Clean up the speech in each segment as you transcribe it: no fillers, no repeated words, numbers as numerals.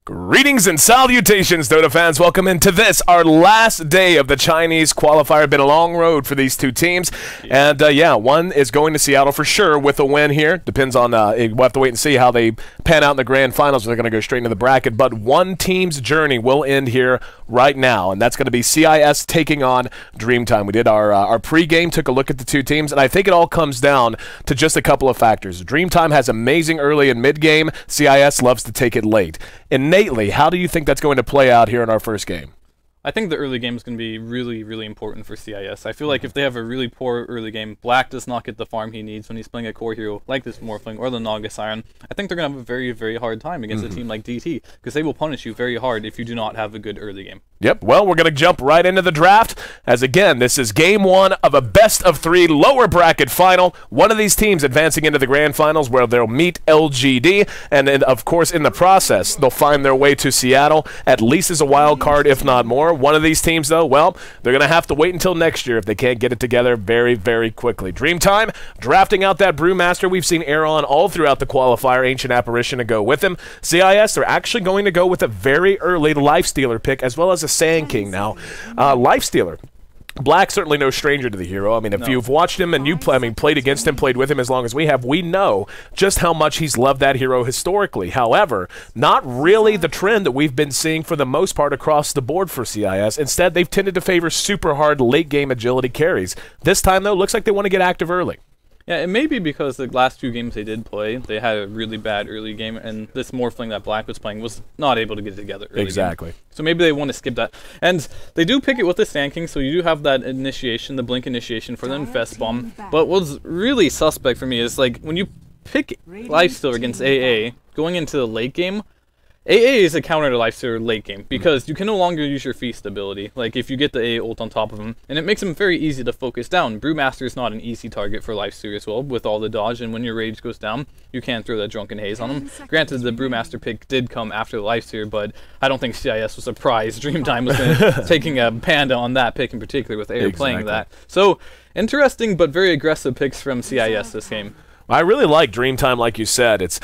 Greetings and salutations, Dota fans. Welcome into this, our last day of the Chinese qualifier. Been a long road for these two teams. And, yeah, one is going to Seattle for sure with a win here. Depends on, we'll have to wait and see how they pan out in the grand finals. They're going to go straight into the bracket. But one team's journey will end here right now, and that's going to be CIS taking on Dreamtime. We did our pregame, took a look at the two teams, and I think it all comes down to just a couple of factors. Dreamtime has amazing early and mid-game. CIS loves to take it late. Innately, how do you think that's going to play out here in our first game? I think the early game is going to be really, really important for CIS. I feel like if they have a really poor early game, Black does not get the farm he needs when he's playing a core hero like this Morphling or the Naga Siren. I think they're going to have a very, very hard time against a team like DT because they will punish you very hard if you do not have a good early game. Yep, well, we're going to jump right into the draft, as again, this is game one of a best-of-3 lower bracket final. One of these teams advancing into the grand finals where they'll meet LGD, and then, of course, in the process, they'll find their way to Seattle, at least as a wild card, if not more. One of these teams, though, well, they're going to have to wait until next year if they can't get it together very, very quickly. Dreamtime, drafting out that Brewmaster. We've seen Aaron all throughout the qualifier, Ancient Apparition to go with him. CIS, they're actually going to go with a very early Lifestealer pick, as well as a Sand King. Now, Lifestealer, Black certainly no stranger to the hero. I mean, if you've watched him and played against him, played with him as long as we have, we know just how much he's loved that hero historically. However, not really the trend that we've been seeing for the most part across the board for CIS. Instead, they've tended to favor super hard late-game agility carries. This time, though, looks like they want to get active early. Yeah, it may be because the last few games they did play, they had a really bad early game, and this Morphling that Black was playing was not able to get it together early Exactly. game. So maybe they want to skip that. And they do pick it with the Sand King, so you do have that initiation, the Blink initiation for the Infest Bomb. But what's really suspect for me is, like, when you pick Lifestealer against AA, going into the late game, AA is a counter to Lifestealer late game because you can no longer use your Feast ability, like if you get the AA ult on top of him, and it makes him very easy to focus down. Brewmaster is not an easy target for Lifestealer as well, with all the dodge, and when your rage goes down, you can't throw that Drunken Haze on him. Granted, the Brewmaster pick did come after the Lifestealer, but I don't think CIS was surprised Dreamtime was taking a panda on that pick in particular with AA playing that. So, interesting but very aggressive picks from CIS this game. I really like Dreamtime, like you said. It's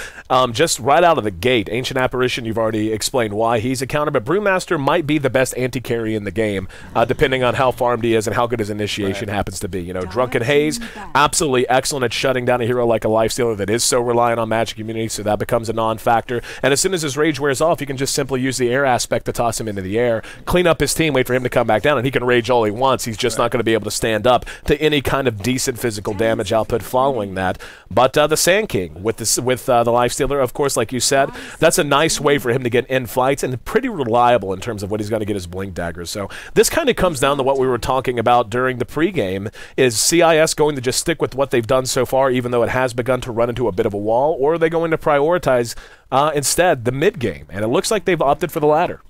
just right out of the gate. Ancient Apparition, you've already explained why he's a counter, but Brewmaster might be the best anti-carry in the game, depending on how farmed he is and how good his initiation happens to be. You know, Drunken Haze, absolutely excellent at shutting down a hero like a Lifestealer that is so reliant on magic immunity, so that becomes a non-factor. And as soon as his rage wears off, you can just simply use the air aspect to toss him into the air, clean up his team, wait for him to come back down, and he can rage all he wants. He's just not going to be able to stand up to any kind of decent physical damage output following that. But the Sand King with the Lifestealer, of course, like you said, that's a nice way for him to get in fights and pretty reliable in terms of what he's going to get his Blink Daggers. So this kind of comes down to what we were talking about during the pregame. Is CIS going to just stick with what they've done so far, even though it has begun to run into a bit of a wall, or are they going to prioritize instead the mid game? And it looks like they've opted for the latter.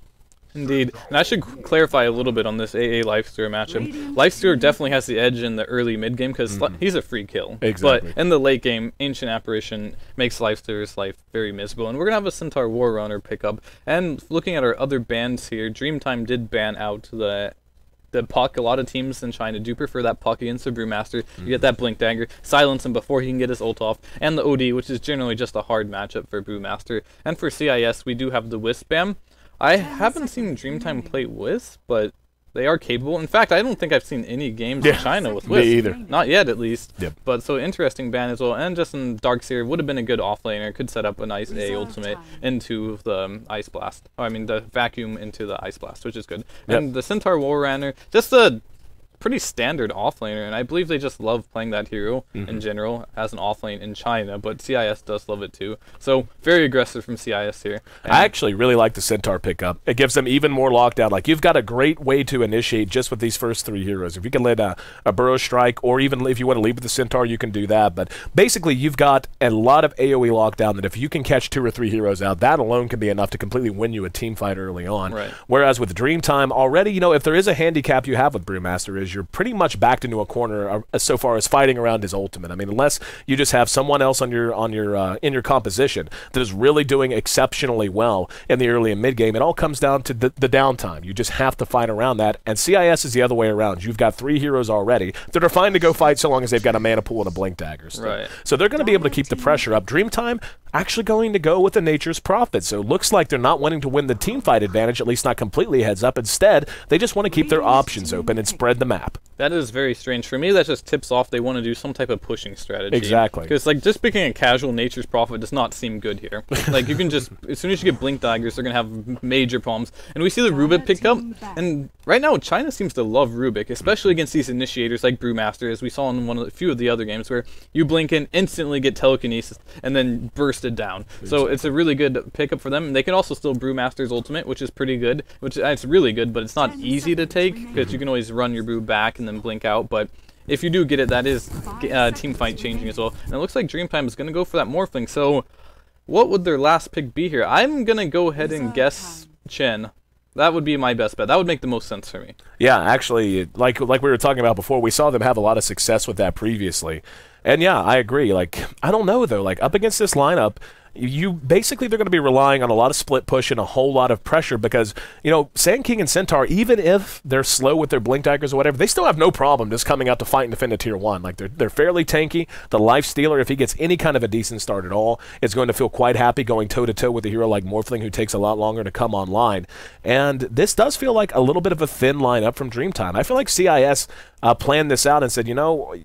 Indeed, and I should clarify a little bit on this AA Lifestealer matchup. Lifestealer definitely has the edge in the early mid game because he's a free kill. Exactly. But in the late game, Ancient Apparition makes Lifestealer's life very miserable. And we're going to have a Centaur War Runner pickup. And looking at our other bans here, Dreamtime did ban out the puck. A lot of teams in China do prefer that puck against the Brewmaster. You get that Blink Dagger, silence him before he can get his ult off, and the OD, which is generally just a hard matchup for Brewmaster. And for CIS, we do have the Wisp ban. I haven't seen Dreamtime play Wisp, but they are capable. In fact, I don't think I've seen any games in China with Wisp. Me either. Not yet, at least. Yep. But so interesting ban as well. And just in Darkseer would have been a good offlaner. Could set up a nice A ultimate into the Ice Blast. Oh, I mean, the Vacuum into the Ice Blast, which is good. And the Centaur War Runner, just a pretty standard offlaner, and I believe they just love playing that hero in general as an offlane in China, but CIS does love it too. So very aggressive from CIS here. And I actually really like the Centaur pickup. It gives them even more lockdown. Like, you've got a great way to initiate just with these first three heroes. If you can let a Burrow Strike, or even if you want to lead with the Centaur, you can do that. But basically, you've got a lot of AoE lockdown that if you can catch 2 or 3 heroes out, that alone can be enough to completely win you a team fight early on. Right. Whereas with Dreamtime already, you know, if there is a handicap you have with Brewmaster is is you're pretty much backed into a corner so far as fighting around his ultimate. I mean, unless you just have someone else on your in your composition that is really doing exceptionally well in the early and mid game, it all comes down to the downtime. You just have to fight around that, and CIS is the other way around. You've got 3 heroes already that are fine to go fight so long as they've got a mana pool and a blink dagger. Right. So they're going to be able to keep the pressure up. Dreamtime actually going to go with the Nature's Prophet. So it looks like they're not wanting to win the team fight advantage, at least not completely heads up. Instead, they just want to keep their options open and spread the map. That is very strange. For me, that just tips off they want to do some type of pushing strategy. Exactly. Because, like, just picking a casual Nature's Prophet does not seem good here. Like, you can just, as soon as you get Blink Daggers, they're going to have major problems. And we see the Rubik pick up, and right now, China seems to love Rubik, especially against these initiators like Brewmaster, as we saw in a few of the other games, where you blink in, instantly get telekinesis, and then burst it down. So it's a really good pickup for them. And they can also still Brewmaster's ultimate, which is pretty good, which it's really good, but it's not easy to take, because you can always run your brew back and then blink out. But if you do get it, that is team fight changing as well. And it looks like Dreamtime is going to go for that Morphling. So what would their last pick be here? I'm going to go ahead and guess Chen. That would be my best bet. That would make the most sense for me. Yeah, actually, like we were talking about before, we saw them have a lot of success with that previously. And yeah, I agree. Like, I don't know, though. Like, up against this lineup, basically they're going to be relying on a lot of split push and a whole lot of pressure because, you know, Sand King and Centaur, even if they're slow with their Blink Daggers or whatever, they still have no problem just coming out to fight and defend a tier 1. Like, they're fairly tanky. The Life Stealer, if he gets any kind of a decent start at all, is going to feel quite happy going toe-to-toe with a hero like Morphling, who takes a lot longer to come online. And this does feel like a little bit of a thin lineup from Dreamtime. I feel like CIS planned this out and said, you know,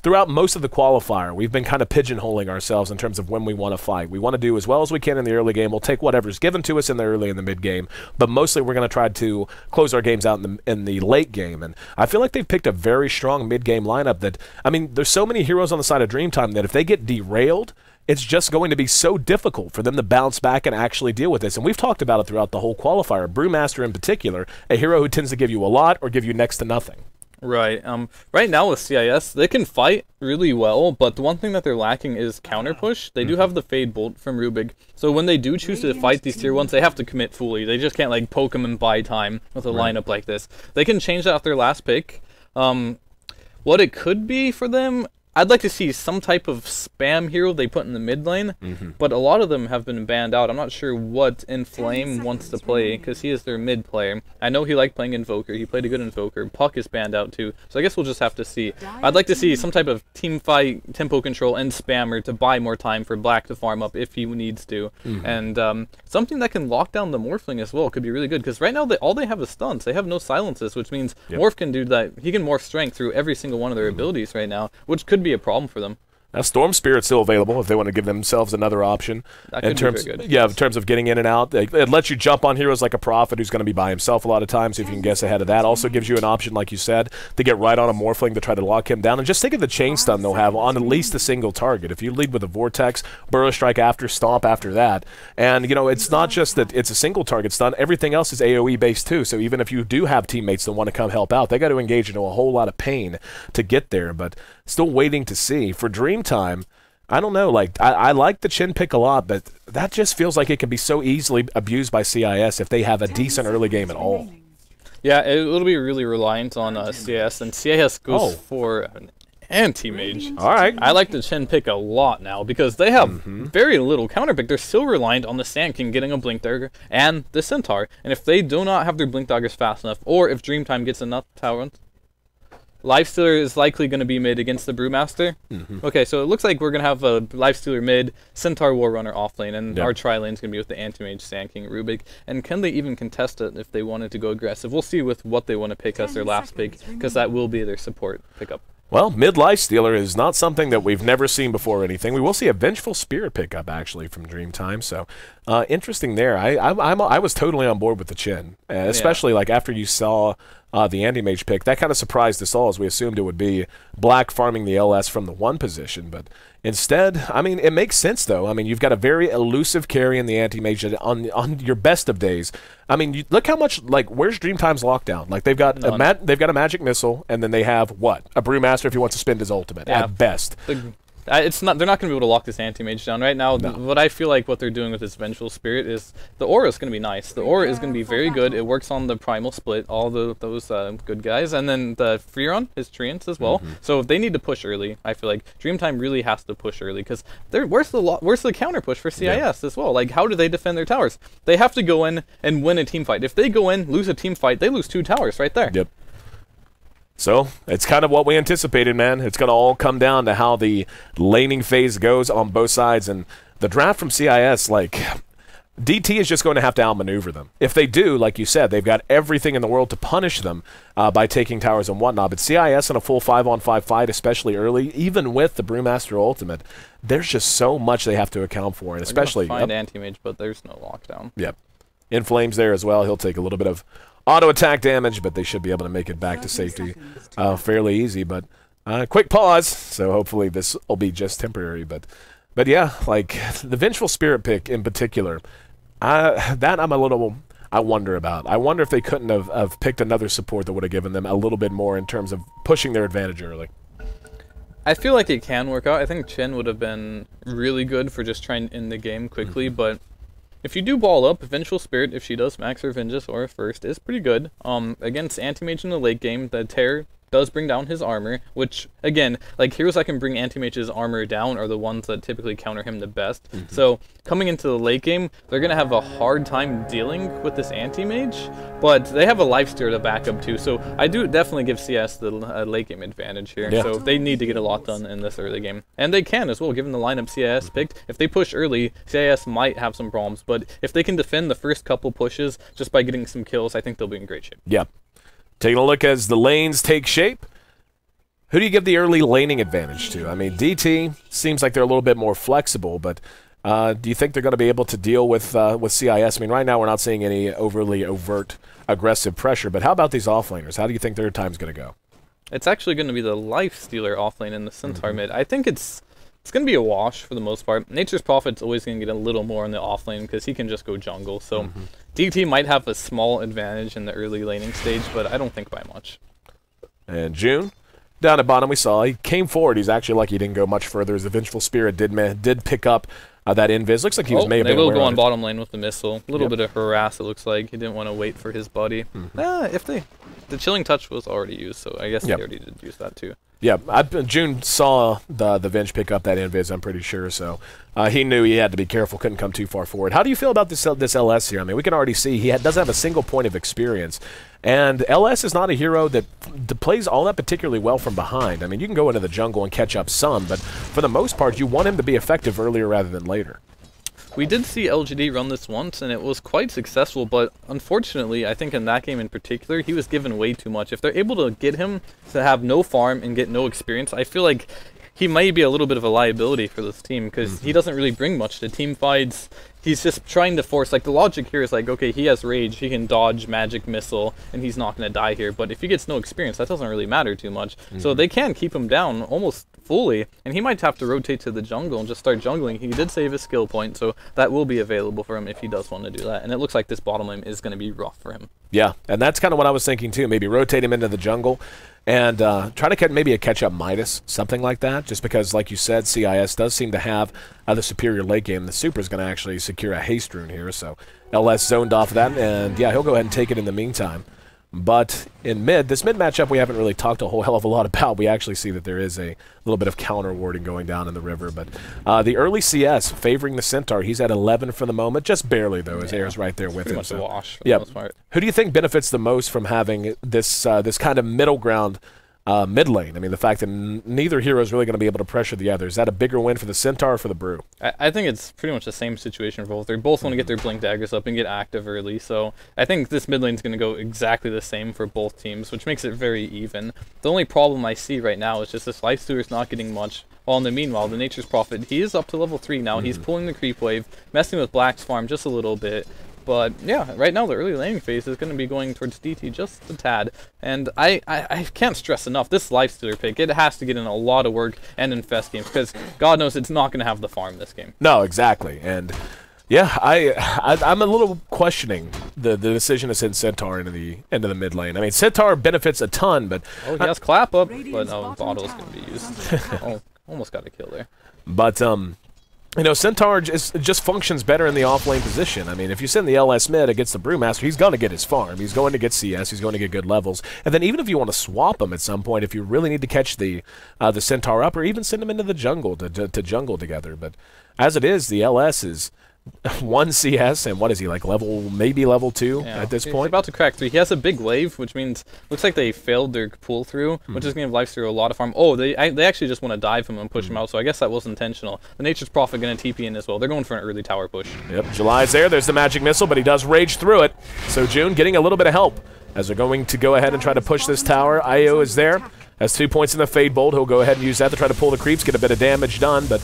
throughout most of the qualifier, we've been kind of pigeonholing ourselves in terms of when we want to fight. We want to do as well as we can in the early game. We'll take whatever's given to us in the early and the mid game, but mostly we're going to try to close our games out in the late game. And I feel like they've picked a very strong mid game lineup that, I mean, there's so many heroes on the side of Dreamtime that if they get derailed, it's just going to be so difficult for them to bounce back and actually deal with this. And we've talked about it throughout the whole qualifier. Brewmaster in particular, a hero who tends to give you a lot or give you next to nothing. Right. Right now with CIS, they can fight really well, but the one thing that they're lacking is counter push. They do have the Fade Bolt from Rubik, so when they do choose to fight these tier 1s, they have to commit fully. They just can't, like, poke them and buy time with a lineup like this. They can change that with their last pick. What it could be for them, I'd like to see some type of spam hero they put in the mid lane, but a lot of them have been banned out. I'm not sure what Inflame wants to play, because he is their mid player. I know he liked playing Invoker. He played a good Invoker. Puck is banned out too, so I guess we'll just have to see. I'd like to see some type of team fight, tempo control, and spammer to buy more time for Black to farm up if he needs to. And something that can lock down the Morphling as well could be really good, because right now all they have is stuns. They have no silences, which means Morph can do that. He can morph strength through every single one of their abilities right now, which could be a problem for them. Now, Storm Spirit's still available if they want to give themselves another option. That could be very good. Yeah, in terms of getting in and out. It lets you jump on heroes like a Prophet who's going to be by himself a lot of times, so if you can guess ahead of that. Also gives you an option, like you said, to get right on a Morphling to try to lock him down. And just think of the chain stun they'll have on at least a single target. If you lead with a Vortex, Burrow Strike after, Stomp after that. And, you know, it's not just that it's a single target stun. Everything else is AoE based too, so even if you do have teammates that want to come help out, they got to engage into a whole lot of pain to get there. But still waiting to see. For Dreamtime, I don't know, like, I like the Chen pick a lot, but that just feels like it can be so easily abused by CIS if they have a decent early game at all. Yeah, it'll be really reliant on CIS, and CIS goes for an anti-mage. All right. I like the Chen pick a lot now, because they have very little counter pick. They're still reliant on the Sand King getting a Blink Dagger and the Centaur, and if they do not have their Blink Daggers fast enough, or if Dreamtime gets enough talent, Lifestealer is likely going to be mid against the Brewmaster. Okay, so it looks like we're going to have a Lifestealer mid, Centaur Warrunner off lane, and our tri-lane is going to be with the Anti-Mage, Sand King, Rubik. And can they even contest it if they wanted to go aggressive? We'll see with what they want to pick as their last pick, because that will be their support pickup. Well, mid-life stealer is not something that we've never seen before or anything. We will see a Vengeful Spirit pickup, actually, from Dreamtime. So, interesting there. I was totally on board with the Chen, especially like after you saw the Anti-Mage pick. That kind of surprised us all, as we assumed it would be Black farming the LS from the 1 position. But instead, I mean, it makes sense, though. I mean, you've got a very elusive carry in the Anti-Mage on your best of days. I mean, look how much, like, where's Dreamtime's lockdown? Like, they've got a Magic Missile, and then they have, what? A Brewmaster if he wants to spend his ultimate, at best. it's not. They're not going to be able to lock this anti-mage down right now. No. What I feel like what they're doing with this Vengeful Spirit is the aura is going to be nice. The aura is going to be very good. It works on the primal split, all those good guys, and then the Freeron is treants as well. So if they need to push early, I feel like Dreamtime really has to push early because where's the counter push for CIS as well? Like how do they defend their towers? They have to go in and win a team fight. If they go in, lose a team fight, they lose 2 towers right there. Yep. So, it's kind of what we anticipated, man. It's going to all come down to how the laning phase goes on both sides. And the draft from CIS, like, DT is just going to have to outmaneuver them. If they do, like you said, they've got everything in the world to punish them by taking towers and whatnot. But CIS in a full 5-on-5 fight, especially early, even with the Brewmaster Ultimate, there's just so much they have to account for. And especially... find anti-mage, but there's no lockdown. Yep. In Flames there as well. He'll take a little bit of auto attack damage, but they should be able to make it back to safety fairly easy. But quick pause, so hopefully this will be just temporary. But yeah, like the Vengeful Spirit pick in particular, that I'm a little I wonder about. I wonder if they couldn't have picked another support that would have given them a little bit more in terms of pushing their advantage early. I feel like it can work out. I think Chen would have been really good for just trying to end the game quickly, but if you do ball up, Vengeful Spirit, if she does max her Vengeance Aura first, is pretty good. Against Anti-Mage in the late game, the Tear does bring down his armor, which, again, like, heroes that can bring Anti-Mage's armor down are the ones that typically counter him the best. So, coming into the late game, they're going to have a hard time dealing with this Anti-Mage, but they have a Lifesteal to back up too, so I do definitely give CS the late game advantage here. So they need to get a lot done in this early game. And they can as well, given the lineup CIS picked. If they push early, CIS might have some problems, but if they can defend the first couple pushes just by getting some kills, I think they'll be in great shape. Yeah. Taking a look as the lanes take shape. Who do you give the early laning advantage to? I mean, DT seems like they're a little bit more flexible, but do you think they're going to be able to deal with CIS? I mean, right now we're not seeing any overly overt aggressive pressure, but how about these offlaners? How do you think their time's going to go? It's actually going to be the Lifestealer offlane in the Centaur mid. I think it's going to be a wash for the most part. Nature's Prophet's always going to get a little more in the offlane because he can just go jungle, so DT might have a small advantage in the early laning stage, but I don't think by much. And June, down at bottom we saw, he came forward. He's actually lucky he didn't go much further as the Vengeful Spirit did pick up that invis. Looks like he may have been they will aware go of on it. bottom lane with the missile. A little bit of harass, it looks like. He didn't want to wait for his buddy. The Chilling Touch was already used, so I guess they already did use that too. Yeah, June saw the Venge pick up that invis, I'm pretty sure, so he knew he had to be careful, couldn't come too far forward. How do you feel about this LS here? I mean, we can already see he doesn't have a single point of experience, and LS is not a hero that plays all that particularly well from behind. I mean, you can go into the jungle and catch up some, but for the most part, you want him to be effective earlier rather than later. We did see LGD run this once, and it was quite successful, but unfortunately, I think in that game in particular, he was given way too much. If they're able to get him to have no farm and get no experience, I feel like he may be a little bit of a liability for this team, because he doesn't really bring much to team fights. He's just trying to force, like, the logic here is like, okay, he has rage, he can dodge magic missile, and he's not going to die here, but if he gets no experience, that doesn't really matter too much. So they can keep him down almost fully, and he might have to rotate to the jungle and just start jungling. He did save his skill point, so that will be available for him if he does want to do that, and it looks like this bottom lane is going to be rough for him. Yeah, and that's kind of what I was thinking too, maybe rotate him into the jungle, and try to get maybe a catch-up Midas, something like that, just because, like you said, CIS does seem to have the superior late game. The Super is going to actually secure a haste rune here, so LS zoned off that, and yeah, he'll go ahead and take it in the meantime. But in mid, this mid matchup we haven't really talked a whole hell of a lot about. We actually see that there is a little bit of counter warding going down in the river. But the early CS favoring the Centaur. He's at 11 for the moment, just barely though. His air's right there with him. Pretty much a wash for the most part. Who do you think benefits the most from having this this kind of middle ground mid lane? I mean, the fact that neither hero is really going to be able to pressure the other. Is that a bigger win for the Centaur or for the Brew? I think it's pretty much the same situation for both. They both want to get their Blink Daggers up and get active early, so I think this mid lane is going to go exactly the same for both teams, which makes it very even. The only problem I see right now is just this Lifestealer is not getting much. While in the meanwhile, the Nature's Prophet, he is up to level 3 now. He's pulling the creep wave, messing with Black's farm just a little bit. But yeah, right now the early laning phase is going to be going towards DT just a tad. And I can't stress enough, this Lifestealer pick, it has to get in a lot of work and infest games, because God knows it's not going to have the farm this game. No, exactly. And yeah, I'm a little questioning the decision to send Centaur into the mid lane. I mean, Centaur benefits a ton, but oh, he has clap up, but Bottle's going to be used. almost got a kill there. But, you know, Centaur just functions better in the off-lane position. I mean, if you send the LS mid against the Brewmaster, he's going to get his farm. He's going to get CS. He's going to get good levels. And then even if you want to swap him at some point, if you really need to catch the Centaur up, or even send him into the jungle to jungle together. But as it is, the LS is 1 CS, and what is he, like maybe level 2 at this point? He's about to crack 3. He has a big wave, which means looks like they failed their pull through, which is going to give Lifestealer a lot of farm. Oh, they actually just want to dive him and push him out, so I guess that was intentional. The Nature's Prophet going to TP in as well. They're going for an early tower push. Yep, July's there. There's the magic missile, but he does rage through it. So June getting a little bit of help as they're going to go ahead and try to push this tower. IO is there. Has 2 points in the Fade Bolt. He'll go ahead and use that to try to pull the creeps, get a bit of damage done, but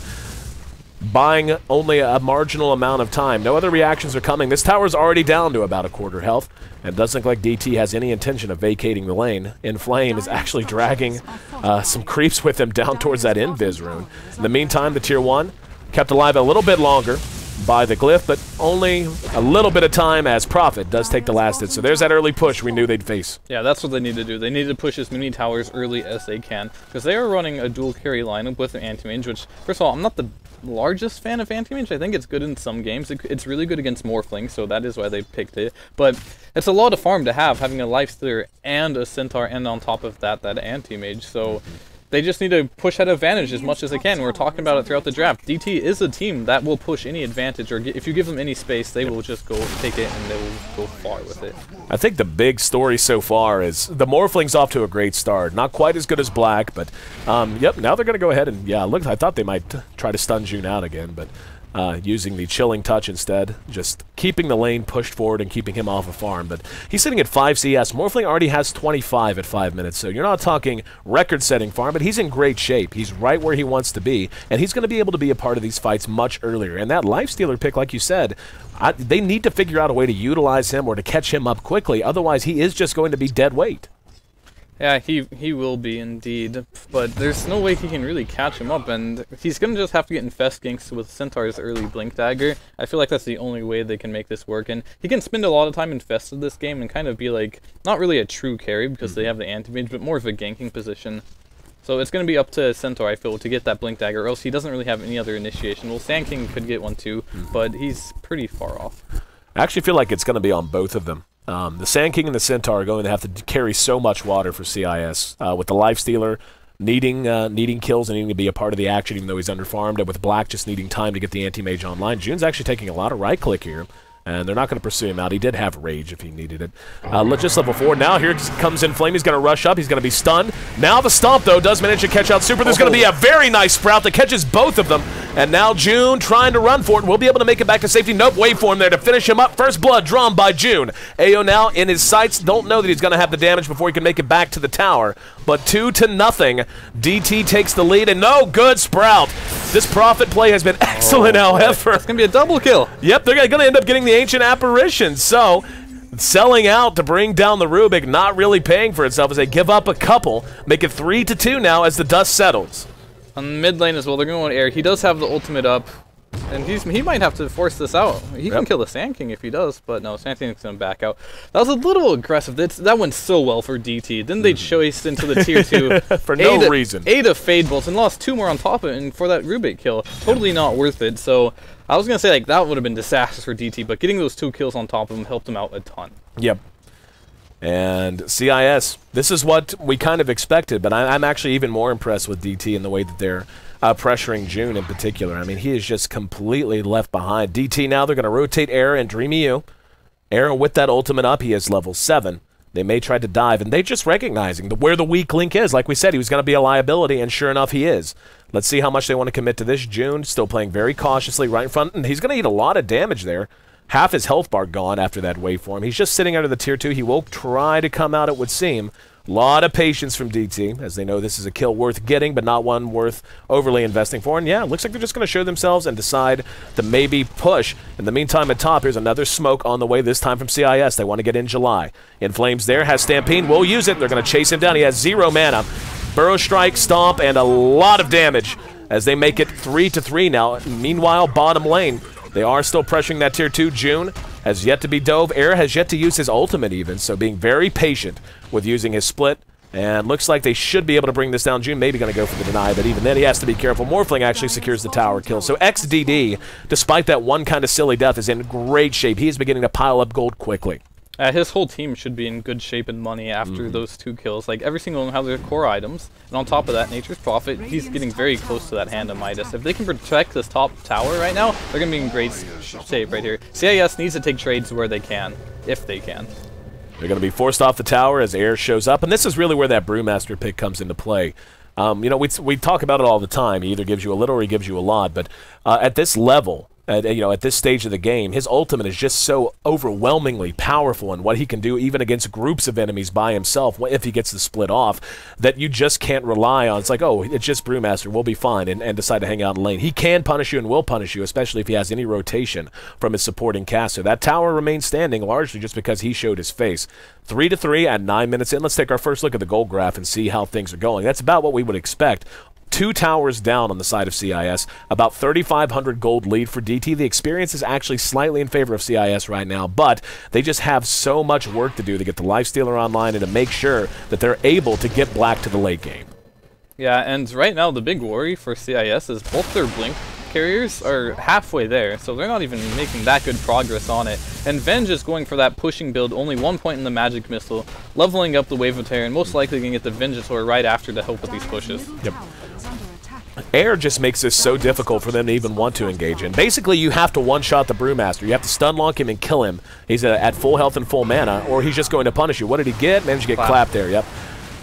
buying only a marginal amount of time. No other reactions are coming. This tower's already down to about a quarter health, and it doesn't look like DT has any intention of vacating the lane. Inflame is actually dragging some creeps with him down towards that Invis rune. In the meantime, the Tier 1 kept alive a little bit longer by the glyph, but only a little bit of time as Prophet does take the last hit. So there's that early push we knew they'd face. Yeah, that's what they need to do. They need to push as many towers early as they can, because they are running a dual carry lineup with an anti-mage, which, first of all, I'm not the largest fan of anti-mage. I think it's good in some games. It's really good against Morphling, so that is why they picked it. But it's a lot of farm to have, having a Lifestealer and a Centaur, and on top of that anti-mage. So they just need to push that advantage as much as they can. We're talking about it throughout the draft. DT is a team that will push any advantage, or if you give them any space, they will just go take it and they will go far with it. I think the big story so far is the Morphling's off to a great start. Not quite as good as Black, but yep, now they're going to go ahead and, yeah, look, I thought they might try to stun June out again, but using the chilling touch instead, just keeping the lane pushed forward and keeping him off a farm. But he's sitting at 5 CS. Morphling already has 25 at 5 minutes, so you're not talking record-setting farm, but he's in great shape. He's right where he wants to be, and he's going to be able to be a part of these fights much earlier. And that Lifestealer pick, like you said, they need to figure out a way to utilize him or to catch him up quickly. Otherwise, he is just going to be dead weight. Yeah, he will be indeed, but there's no way he can really catch him up, and he's going to just have to get infest ganks with Centaur's early Blink Dagger. I feel like that's the only way they can make this work, and he can spend a lot of time infested this game and kind of be like, not really a true carry because they have the anti-mage, but more of a ganking position. So it's going to be up to Centaur, I feel, to get that Blink Dagger, or else he doesn't really have any other initiation. Well, Sand King could get one too, but he's pretty far off. I actually feel like it's going to be on both of them. The Sand King and the Centaur are going to have to carry so much water for CIS. With the Lifestealer needing kills and needing to be a part of the action even though he's underfarmed, and with Black just needing time to get the anti-mage online. June's actually taking a lot of right-click here, and they're not going to pursue him out. He did have Rage if he needed it. Just level 4. Now here comes Inflame. He's going to rush up. He's going to be stunned. Now the Stomp, though, does manage to catch out Super. There's going to be a very nice Sprout that catches both of them. And now June trying to run for it. Will be able to make it back to safety. Nope, waveform there to finish him up. First blood drawn by June. AO now in his sights. Don't know that he's going to have the damage before he can make it back to the tower. But 2-0. DT takes the lead, and no good Sprout. This Prophet play has been excellent, however. It's going to be a double kill. Yep, they're going to end up getting the Ancient Apparition. So, selling out to bring down the Rubik, not really paying for itself as they give up a couple. Make it 3-2 now as the dust settles. On mid lane as well, they're going to air. He does have the ultimate up, and he might have to force this out. He can kill the Sand King if he does, but no, Sand King's going to back out. That was a little aggressive. That went so well for DT. Then they choiced into the tier 2 for no reason. 8 of Fade Bolts and lost 2 more on top of it, and for that Rubik kill, totally not worth it. So I was going to say like that would have been disastrous for DT, but getting those 2 kills on top of him helped him out a ton. Yep. And CIS, this is what we kind of expected, but I'm actually even more impressed with DT in the way that they're pressuring June in particular. I mean, he is just completely left behind. DT now, they're going to rotate Air and Dreamy U. Air with that ultimate up, he is level 7. They may try to dive, and they just recognizing where the weak link is. Like we said, he was going to be a liability, and sure enough, he is. Let's see how much they want to commit to this. June still playing very cautiously right in front, and he's going to eat a lot of damage there. Half his health bar gone after that waveform. He's just sitting under the tier 2. He will try to come out, it would seem. A lot of patience from DT, as they know this is a kill worth getting, but not one worth overly investing for. And yeah, it looks like they're just going to show themselves and decide to maybe push. In the meantime, at top, here's another smoke on the way, this time from CIS. They want to get in July. Inflames there, has Stampede, will use it. They're going to chase him down. He has 0 mana. Burrow Strike, Stomp, and a lot of damage as they make it 3-3 now. Meanwhile, bottom lane, they are still pressuring that tier 2. June has yet to be dove. Air has yet to use his ultimate even, so being very patient with using his split. And looks like they should be able to bring this down. June maybe going to go for the deny, but even then he has to be careful. Morphling actually secures the tower kill. So XDD, despite that one kind of silly death, is in great shape. He is beginning to pile up gold quickly. His whole team should be in good shape and money after those 2 kills. Like, every single one have their core items. And on top of that, Nature's Prophet, he's getting very close to that hand of Midas. If they can protect this top tower right now, they're going to be in great shape right here. CIS needs to take trades where they can, if they can. They're going to be forced off the tower as air shows up. And this is really where that Brewmaster pick comes into play. You know, we talk about it all the time. He either gives you a little or he gives you a lot. But at this level, you know, at this stage of the game, his ultimate is just so overwhelmingly powerful in what he can do even against groups of enemies by himself if he gets the split off, that you just can't rely on. It's like, oh, it's just Brewmaster, we'll be fine, and decide to hang out in lane. He can punish you and will punish you, especially if he has any rotation from his supporting caster. That tower remains standing largely just because he showed his face. 3-3 at 9 minutes in. Let's take our first look at the gold graph and see how things are going. That's about what we would expect. 2 towers down on the side of CIS, about 3,500 gold lead for DT. The experience is actually slightly in favor of CIS right now, but they just have so much work to do to get the Lifestealer online and to make sure that they're able to get Black to the late game. Yeah, and right now the big worry for CIS is both their Blink carriers are halfway there, so they're not even making that good progress on it. And Venge is going for that pushing build, only 1 point in the Magic Missile, leveling up the Wave of Terror, and most likely going to get the Vengeator right after to help with these pushes. Yep. Air just makes this so difficult for them to even want to engage in. Basically, you have to one-shot the Brewmaster. You have to stun lock him and kill him. He's at full health and full mana, or he's just going to punish you. What did he get? Managed to get clapped there, yep.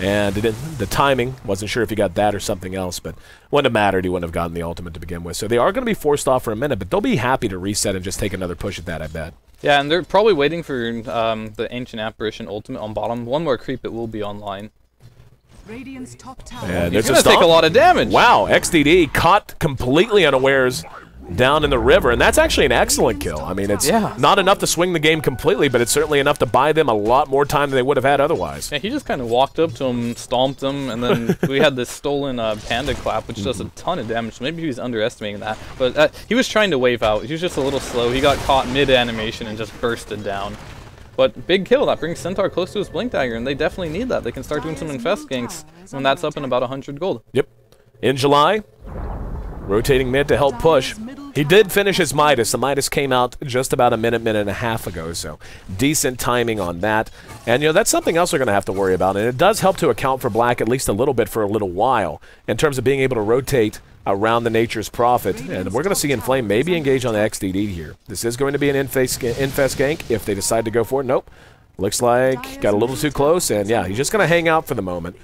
And the timing, wasn't sure if he got that or something else, but wouldn't have mattered. He wouldn't have gotten the ultimate to begin with. So they are going to be forced off for a minute, but they'll be happy to reset and just take another push at that, I bet. Yeah, and they're probably waiting for the Ancient Apparition ultimate on bottom. One more creep, it will be online. Radiant's top tower. And He's going to take a lot of damage. Wow, XDD caught completely unawares down in the river, and that's actually an excellent kill. I mean, it's not enough to swing the game completely, but it's certainly enough to buy them a lot more time than they would have had otherwise. Yeah, he just kind of walked up to him, stomped him, and then we had this stolen Panda Clap, which does a ton of damage. Maybe he was underestimating that, but he was trying to wave out. He was just a little slow. He got caught mid-animation and just bursted down. But big kill, that brings Centaur close to his Blink Dagger, and they definitely need that. They can start doing some Infest ganks when that's up in about 100 gold. Yep. In July, rotating mid to help push. He did finish his Midas. The Midas came out just about a minute and a half ago, so decent timing on that. And, you know, that's something else we're going to have to worry about, and it does help to account for Black at least a little bit for a little while in terms of being able to rotate around the Nature's Prophet, and we're going to see Inflame maybe engage on the XDD here. This is going to be an infest gank if they decide to go for it. Nope. Looks like got a little too close, and yeah, he's just going to hang out for the moment.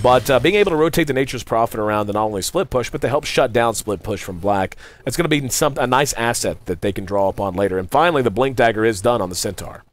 But being able to rotate the Nature's Prophet around to not only split push, but to help shut down split push from Black, it's going to be a nice asset that they can draw upon later. And finally, the Blink Dagger is done on the Centaur.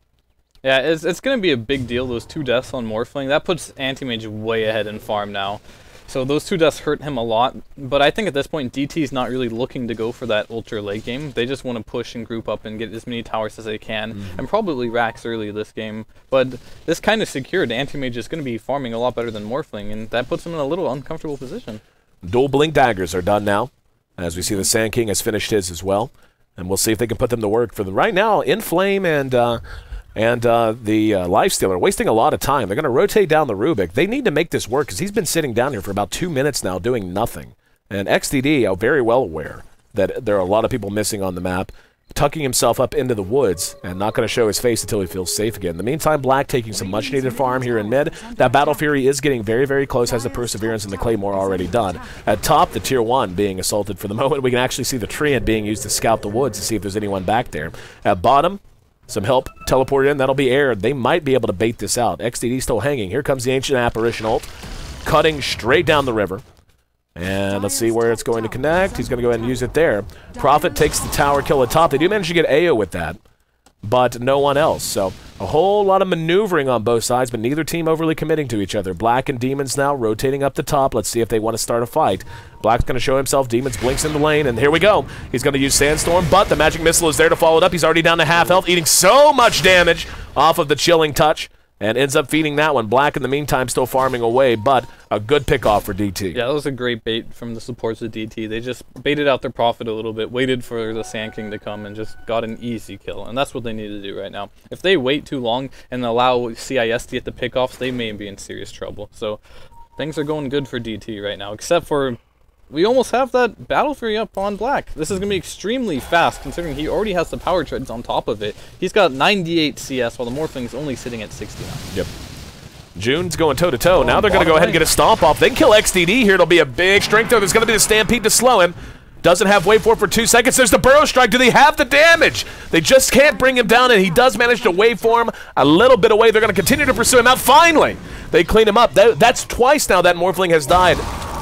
Yeah, it's going to be a big deal, those 2 deaths on Morphling. That puts Anti-Mage way ahead in farm now. So those 2 deaths hurt him a lot, but I think at this point DT's not really looking to go for that ultra late game. They just want to push and group up and get as many towers as they can, and probably racks early this game. But this kind of secured. Anti-Mage is going to be farming a lot better than Morphling, and that puts him in a little uncomfortable position. Dual Blink Daggers are done now. As we see, the Sand King has finished his as well, and we'll see if they can put them to work for them. Right now, Inflame and the Lifestealer wasting a lot of time. They're going to rotate down the Rubik. They need to make this work because he's been sitting down here for about 2 minutes now doing nothing. And XDD are very well aware that there are a lot of people missing on the map, tucking himself up into the woods and not going to show his face until he feels safe again. In the meantime, Black taking some much-needed farm here in mid. That Battle Fury is getting very, very close, has the Perseverance and the Claymore already done. At top, the Tier 1 being assaulted for the moment. We can actually see the Treant being used to scout the woods to see if there's anyone back there. At bottom, some help teleported in. That'll be aired. They might be able to bait this out. XDD still hanging. Here comes the Ancient Apparition ult, cutting straight down the river. And let's see where it's going to connect. He's going to go ahead and use it there. Prophet takes the tower kill at top. They do manage to get AO with that, but no one else. So a whole lot of maneuvering on both sides, but neither team overly committing to each other. Black and Demons now rotating up the top. Let's see if they want to start a fight. Black's going to show himself. Demons blinks in the lane, and here we go. He's going to use Sandstorm, but the Magic Missile is there to follow it up. He's already down to half health, eating so much damage off of the Chilling Touch. and ends up feeding that one. Black, in the meantime, still farming away, but a good pick-off for DT. Yeah, that was a great bait from the supports of DT. They just baited out their profit a little bit, waited for the Sand King to come, and just got an easy kill. And that's what they need to do right now. If they wait too long and allow CIS to get the pickoffs, they may be in serious trouble. So things are going good for DT right now, except for we almost have that Battle Fury up on Black. This is going to be extremely fast, considering he already has the power treads on top of it. He's got 98 CS, while the Morphling's only sitting at 69. Yep. June's going toe-to-toe. Now they're going to go ahead and get a stomp off. They can kill XDD here. It'll be a big strength throw. There's going to be the Stampede to slow him. Doesn't have waveform for 2 seconds. There's the Burrow Strike. Do they have the damage? They just can't bring him down, and he does manage to waveform a little bit away. They're going to continue to pursue him out. Finally, they clean him up. That's twice now that Morphling has died,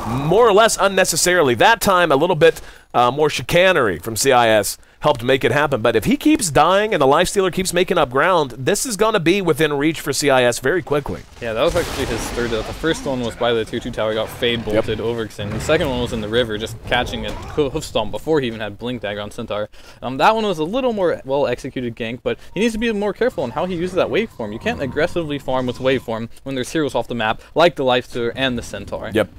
more or less unnecessarily. That time, a little bit more chicanery from CIS helped make it happen. But if he keeps dying and the Lifestealer keeps making up ground, this is going to be within reach for CIS very quickly. Yeah, that was actually his third death. The first one was by the tier 2 tower, got fade bolted over. The second one was in the river, just catching a hoof stomp before he even had Blink Dagger on Centaur. That one was a little more well-executed gank, but he needs to be more careful on how he uses that waveform. You can't aggressively farm with waveform when there's heroes off the map, like the Lifestealer and the Centaur. Yep.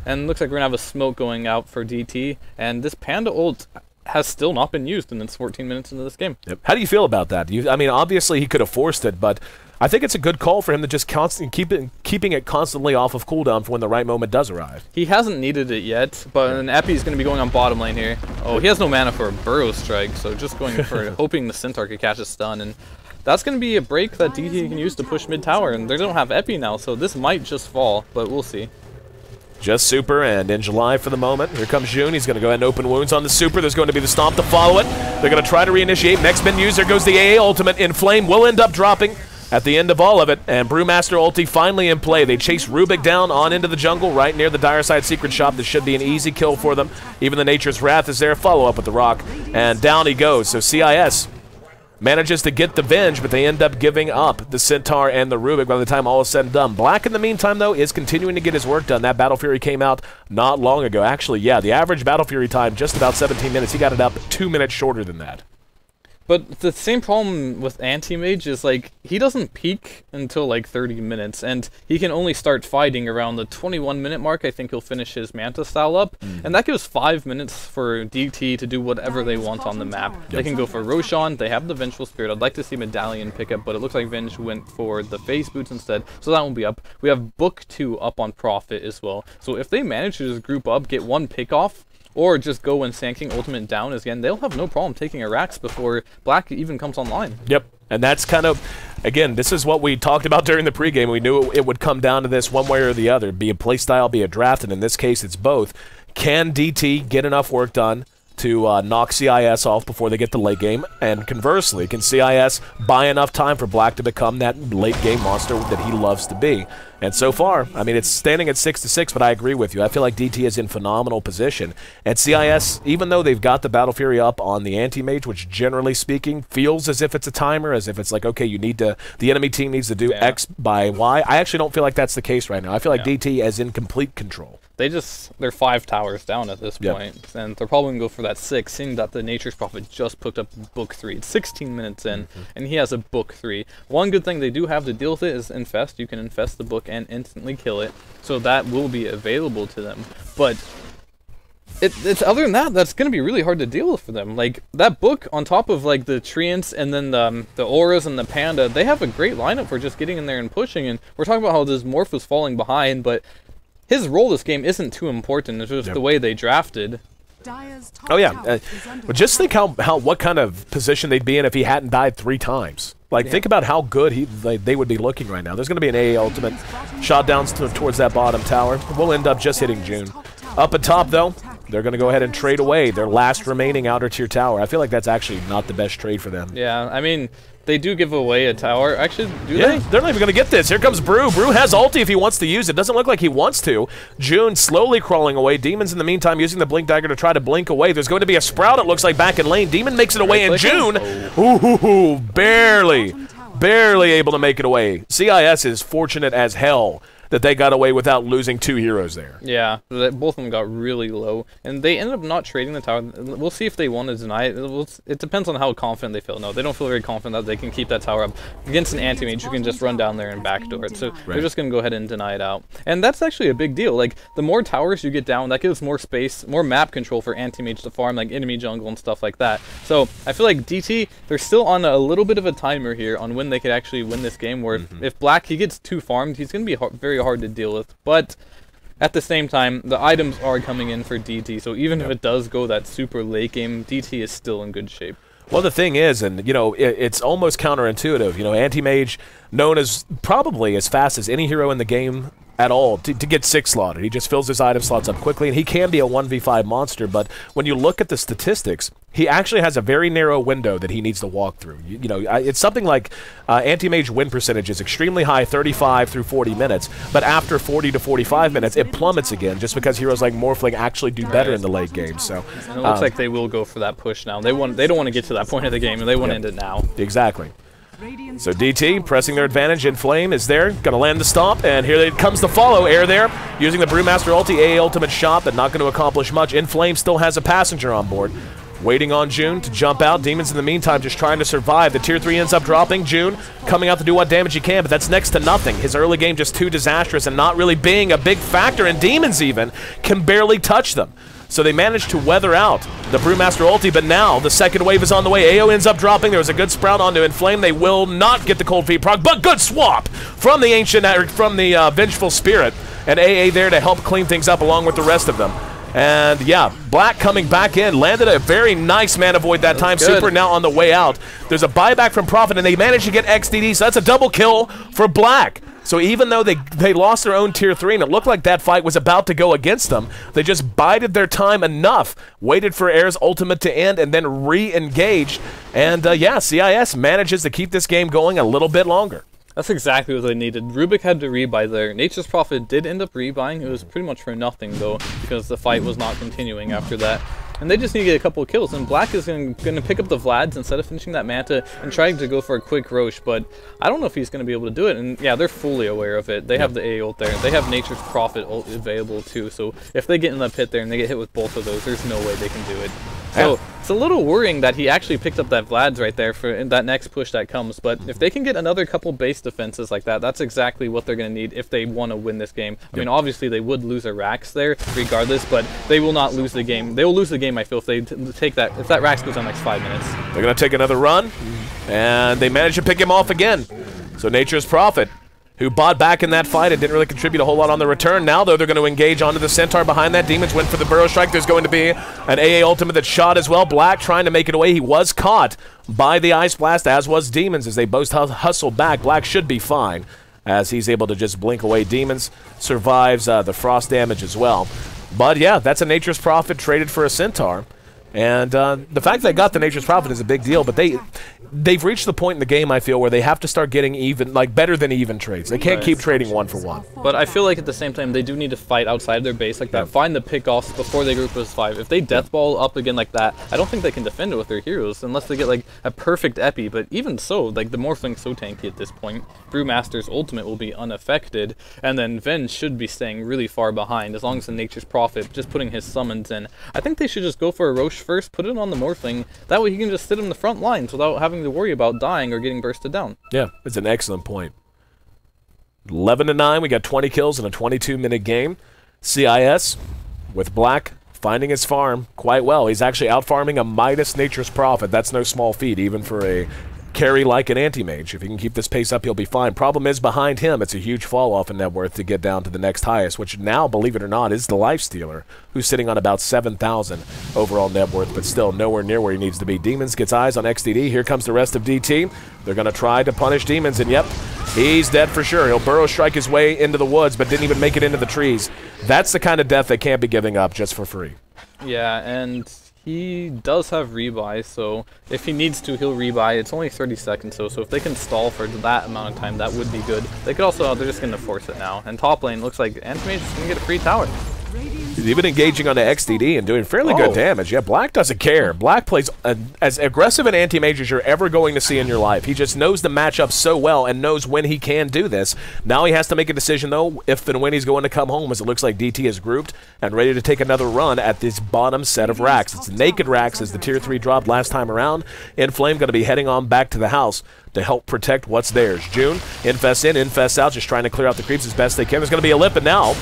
And looks like we're going to have a smoke going out for DT, and this Panda ult has still not been used, and it's 14 minutes into this game. Yep. How do you feel about that? I mean, obviously he could have forced it, but I think it's a good call for him to just keeping it constantly off of cooldown for when the right moment does arrive. He hasn't needed it yet, but an Epi is going to be going on bottom lane here. Oh, he has no mana for a Burrow Strike, so just going for hoping the Centaur could catch a stun, and that's going to be a break that DT can use to push mid-tower, and they don't have Epi now, so this might just fall, but we'll see. Just Super and in July for the moment. Here comes June. He's going to go ahead and open wounds on the Super. There's going to be the Stomp to follow it. They're going to try to reinitiate. Next been used. There goes the AA ultimate in Flame. Will end up dropping at the end of all of it. And Brewmaster ulti finally in play. They chase Rubik down on into the jungle right near the Dire Side Secret Shop. This should be an easy kill for them. Even the Nature's Wrath is there. Follow up with the Rock. And down he goes. So CIS manages to get the Venge, but they end up giving up the Centaur and the Rubik by the time all is said and done. Black, in the meantime, though, is continuing to get his work done. That Battle Fury came out not long ago. Actually, yeah, the average Battle Fury time, just about 17 minutes. He got it up 2 minutes shorter than that. But the same problem with Anti-Mage is, like, he doesn't peak until, like, 30 minutes, and he can only start fighting around the 21-minute mark. I think he'll finish his Manta style up, and that gives 5 minutes for DT to do whatever they want on the map. Yep. They can go for Roshan, they have the Vengeful Spirit. I'd like to see Medallion pick up, but it looks like Venge went for the Phase Boots instead, so that won't be up. We have Book 2 up on Prophet as well, so if they manage to just group up, get one pick off, or just go when Sand King ultimate down again, they'll have no problem taking a Rax before Black even comes online. Yep, and that's kind of, again, this is what we talked about during the pregame. We knew it would come down to this one way or the other, be a playstyle, be a draft, and in this case it's both. Can DT get enough work done to knock CIS off before they get the late game? And conversely, can CIS buy enough time for Black to become that late game monster that he loves to be? And so far, I mean, it's standing at 6-6, but I agree with you. I feel like DT is in phenomenal position. And CIS, even though they've got the Battle Fury up on the Anti-Mage, which generally speaking feels as if it's a timer, as if it's like, okay, you need to, the enemy team needs to do X by Y. I actually don't feel like that's the case right now. I feel like DT is in complete control. They're 5 towers down at this point, and they're probably going to go for that 6, seeing that the Nature's Prophet just picked up Book 3. It's 16 minutes in, and he has a Book 3. One good thing they do have to deal with it is Infest. You can infest the book and instantly kill it, so that will be available to them. But it's other than that, that's going to be really hard to deal with for them. Like, that book, on top of, like, the Treants and then the Auras and the Panda, they have a great lineup for just getting in there and pushing, and we're talking about how this Morph was falling behind, but his role this game isn't too important. It's just the way they drafted. Oh yeah, but just think what kind of position they'd be in if he hadn't died 3 times. Like, think about how good they would be looking right now. There's going to be an AA ultimate shot down towards that bottom tower. We'll end up just hitting June. Up at top, though, they're going to go ahead and trade away their last remaining outer tier tower. I feel like that's actually not the best trade for them. Yeah, I mean, they do give away a tower. Actually, do they? They're not even going to get this. Here comes Brew. Brew has ulti if he wants to use it. Doesn't look like he wants to. June slowly crawling away. Demon's in the meantime using the Blink Dagger to try to blink away. There's going to be a Sprout, it looks like, back in lane. Demon makes it away, and June, barely able to make it away. CIS is fortunate as hell that they got away without losing 2 heroes there. Yeah, both of them got really low, and they ended up not trading the tower. We'll see if they want to deny it. It depends on how confident they feel. No, they don't feel very confident that they can keep that tower up. Against an anti-mage, you can just run down there and backdoor it, so they're just going to go ahead and deny it out. And that's actually a big deal. Like, the more towers you get down, that gives more space, more map control for anti-mage to farm, like enemy jungle and stuff like that. So, I feel like DT, they're still on a little bit of a timer here on when they could actually win this game, where if Black, he gets too farmed, he's going to be very hard to deal with. But at the same time, the items are coming in for DT, so even if it does go that super late game, DT is still in good shape. Well, the thing is, and you know, it's almost counterintuitive. You know, anti-mage, known as probably as fast as any hero in the game at all to get 6 slotted. He just fills his item slots up quickly, and he can be a 1v5 monster, but when you look at the statistics, he actually has a very narrow window that he needs to walk through. You know, it's something like anti-mage win percentage is extremely high, 35 through 40 minutes, but after 40 to 45 minutes, it plummets again, just because heroes like Morphling actually do better in the late game. So, and it looks like they will go for that push now. They don't want to get to that point of the game, and they want to end it now. Exactly. So DT pressing their advantage. Inflame is there, gonna land the stomp, and here comes the follow air there, using the Brewmaster ulti, AA ultimate shot, but not going to accomplish much. Inflame still has a passenger on board, waiting on June to jump out. Demons in the meantime just trying to survive. The tier 3 ends up dropping. June coming out to do what damage he can, but that's next to nothing. His early game just too disastrous and not really being a big factor, and Demons even can barely touch them. So they managed to weather out the Brewmaster ulti, but now the second wave is on the way. AO ends up dropping. There was a good sprout onto Inflame. They will not get the Cold Feet proc, but good swap from the Vengeful Spirit, and AA there to help clean things up along with the rest of them. And yeah, Black coming back in, landed a very nice mana void that time. Super now on the way out. There's a buyback from Prophet, and they managed to get XDD, so that's a double kill for Black. So even though they lost their own tier 3 and it looked like that fight was about to go against them, they just bided their time enough, waited for Air's ultimate to end, and then re-engaged. And yeah, CIS manages to keep this game going a little bit longer. That's exactly what they needed. Rubik had to rebuy there. Nature's Prophet did end up rebuying. It was pretty much for nothing, though, because the fight was not continuing after that. And they just need to get a couple of kills, and Black is going to pick up the Vlads instead of finishing that Manta and trying to go for a quick Roche, but I don't know if he's going to be able to do it, and yeah, they're fully aware of it. They have the A ult there, they have Nature's Prophet ult available too, so if they get in the pit there and they get hit with both of those, there's no way they can do it. So it's a little worrying that he actually picked up that Vlad's right there for that next push that comes, but if they can get another couple base defenses like that, that's exactly what they're going to need if they want to win this game. I mean, obviously they would lose a Rax there regardless, but they will not lose the game. They will lose the game, I feel, if they take that, if that Rax goes on next 5 minutes. They're going to take another run, and they manage to pick him off again. So Nature's Prophet, who bought back in that fight and didn't really contribute a whole lot on the return. Now, though, they're going to engage onto the Centaur behind that. Demons went for the Burrow Strike. There's going to be an AA ultimate that's shot as well. Black trying to make it away. He was caught by the Ice Blast, as was Demons, as they both hustle back. Black should be fine, as he's able to just blink away Demons. Survives the frost damage as well. But, yeah, that's a Nature's Prophet traded for a Centaur. And the fact they got the Nature's Prophet is a big deal, but they've reached the point in the game, I feel, where they have to start getting even, like, better than even trades. They can't keep trading 1 for 1. But I feel like at the same time, they do need to fight outside their base like that, find the pickoffs before they group as 5. If they deathball up again like that, I don't think they can defend it with their heroes unless they get, like, a perfect epi. But even so, like, the Morphling's so tanky at this point. Brewmaster's ultimate will be unaffected, and then Venge should be staying really far behind as long as the Nature's Prophet just putting his summons in. I think they should just go for a Roche first, put it on the Morphling. That way he can just sit in the front lines without having to worry about dying or getting bursted down. Yeah, it's an excellent point. 11-9, we got 20 kills in a 22-minute game. CIS with Black finding his farm quite well. He's actually out-farming a Midas Nature's Prophet. That's no small feat, even for a carry like an anti-mage. If he can keep this pace up, he'll be fine. Problem is, behind him, it's a huge fall-off in net worth to get down to the next highest, which now, believe it or not, is the Lifestealer, who's sitting on about 7,000 overall net worth, but still nowhere near where he needs to be. Demons gets eyes on XDD. Here comes the rest of DT. They're going to try to punish Demons, and yep, he's dead for sure. He'll Burrow Strike his way into the woods, but didn't even make it into the trees. That's the kind of death they can't be giving up just for free. Yeah, and he does have rebuy, so if he needs to, he'll rebuy. It's only 30 seconds, so if they can stall for that amount of time, that would be good. They could also, they're just going to force it now. And top lane looks like Anti-Mage is going to get a free tower. He's even engaging on the XDD and doing fairly good damage. Yeah, Black doesn't care. Black plays as aggressive an anti-mage as you're ever going to see in your life. He just knows the matchup so well and knows when he can do this. Now he has to make a decision, though, if and when he's going to come home, as it looks like DT is grouped and ready to take another run at this bottom set of racks. It's naked racks as the tier 3 dropped last time around. Inflame going to be heading on back to the house to help protect what's theirs. June, infest in, infest out, just trying to clear out the creeps as best they can. There's going to be a lip, and now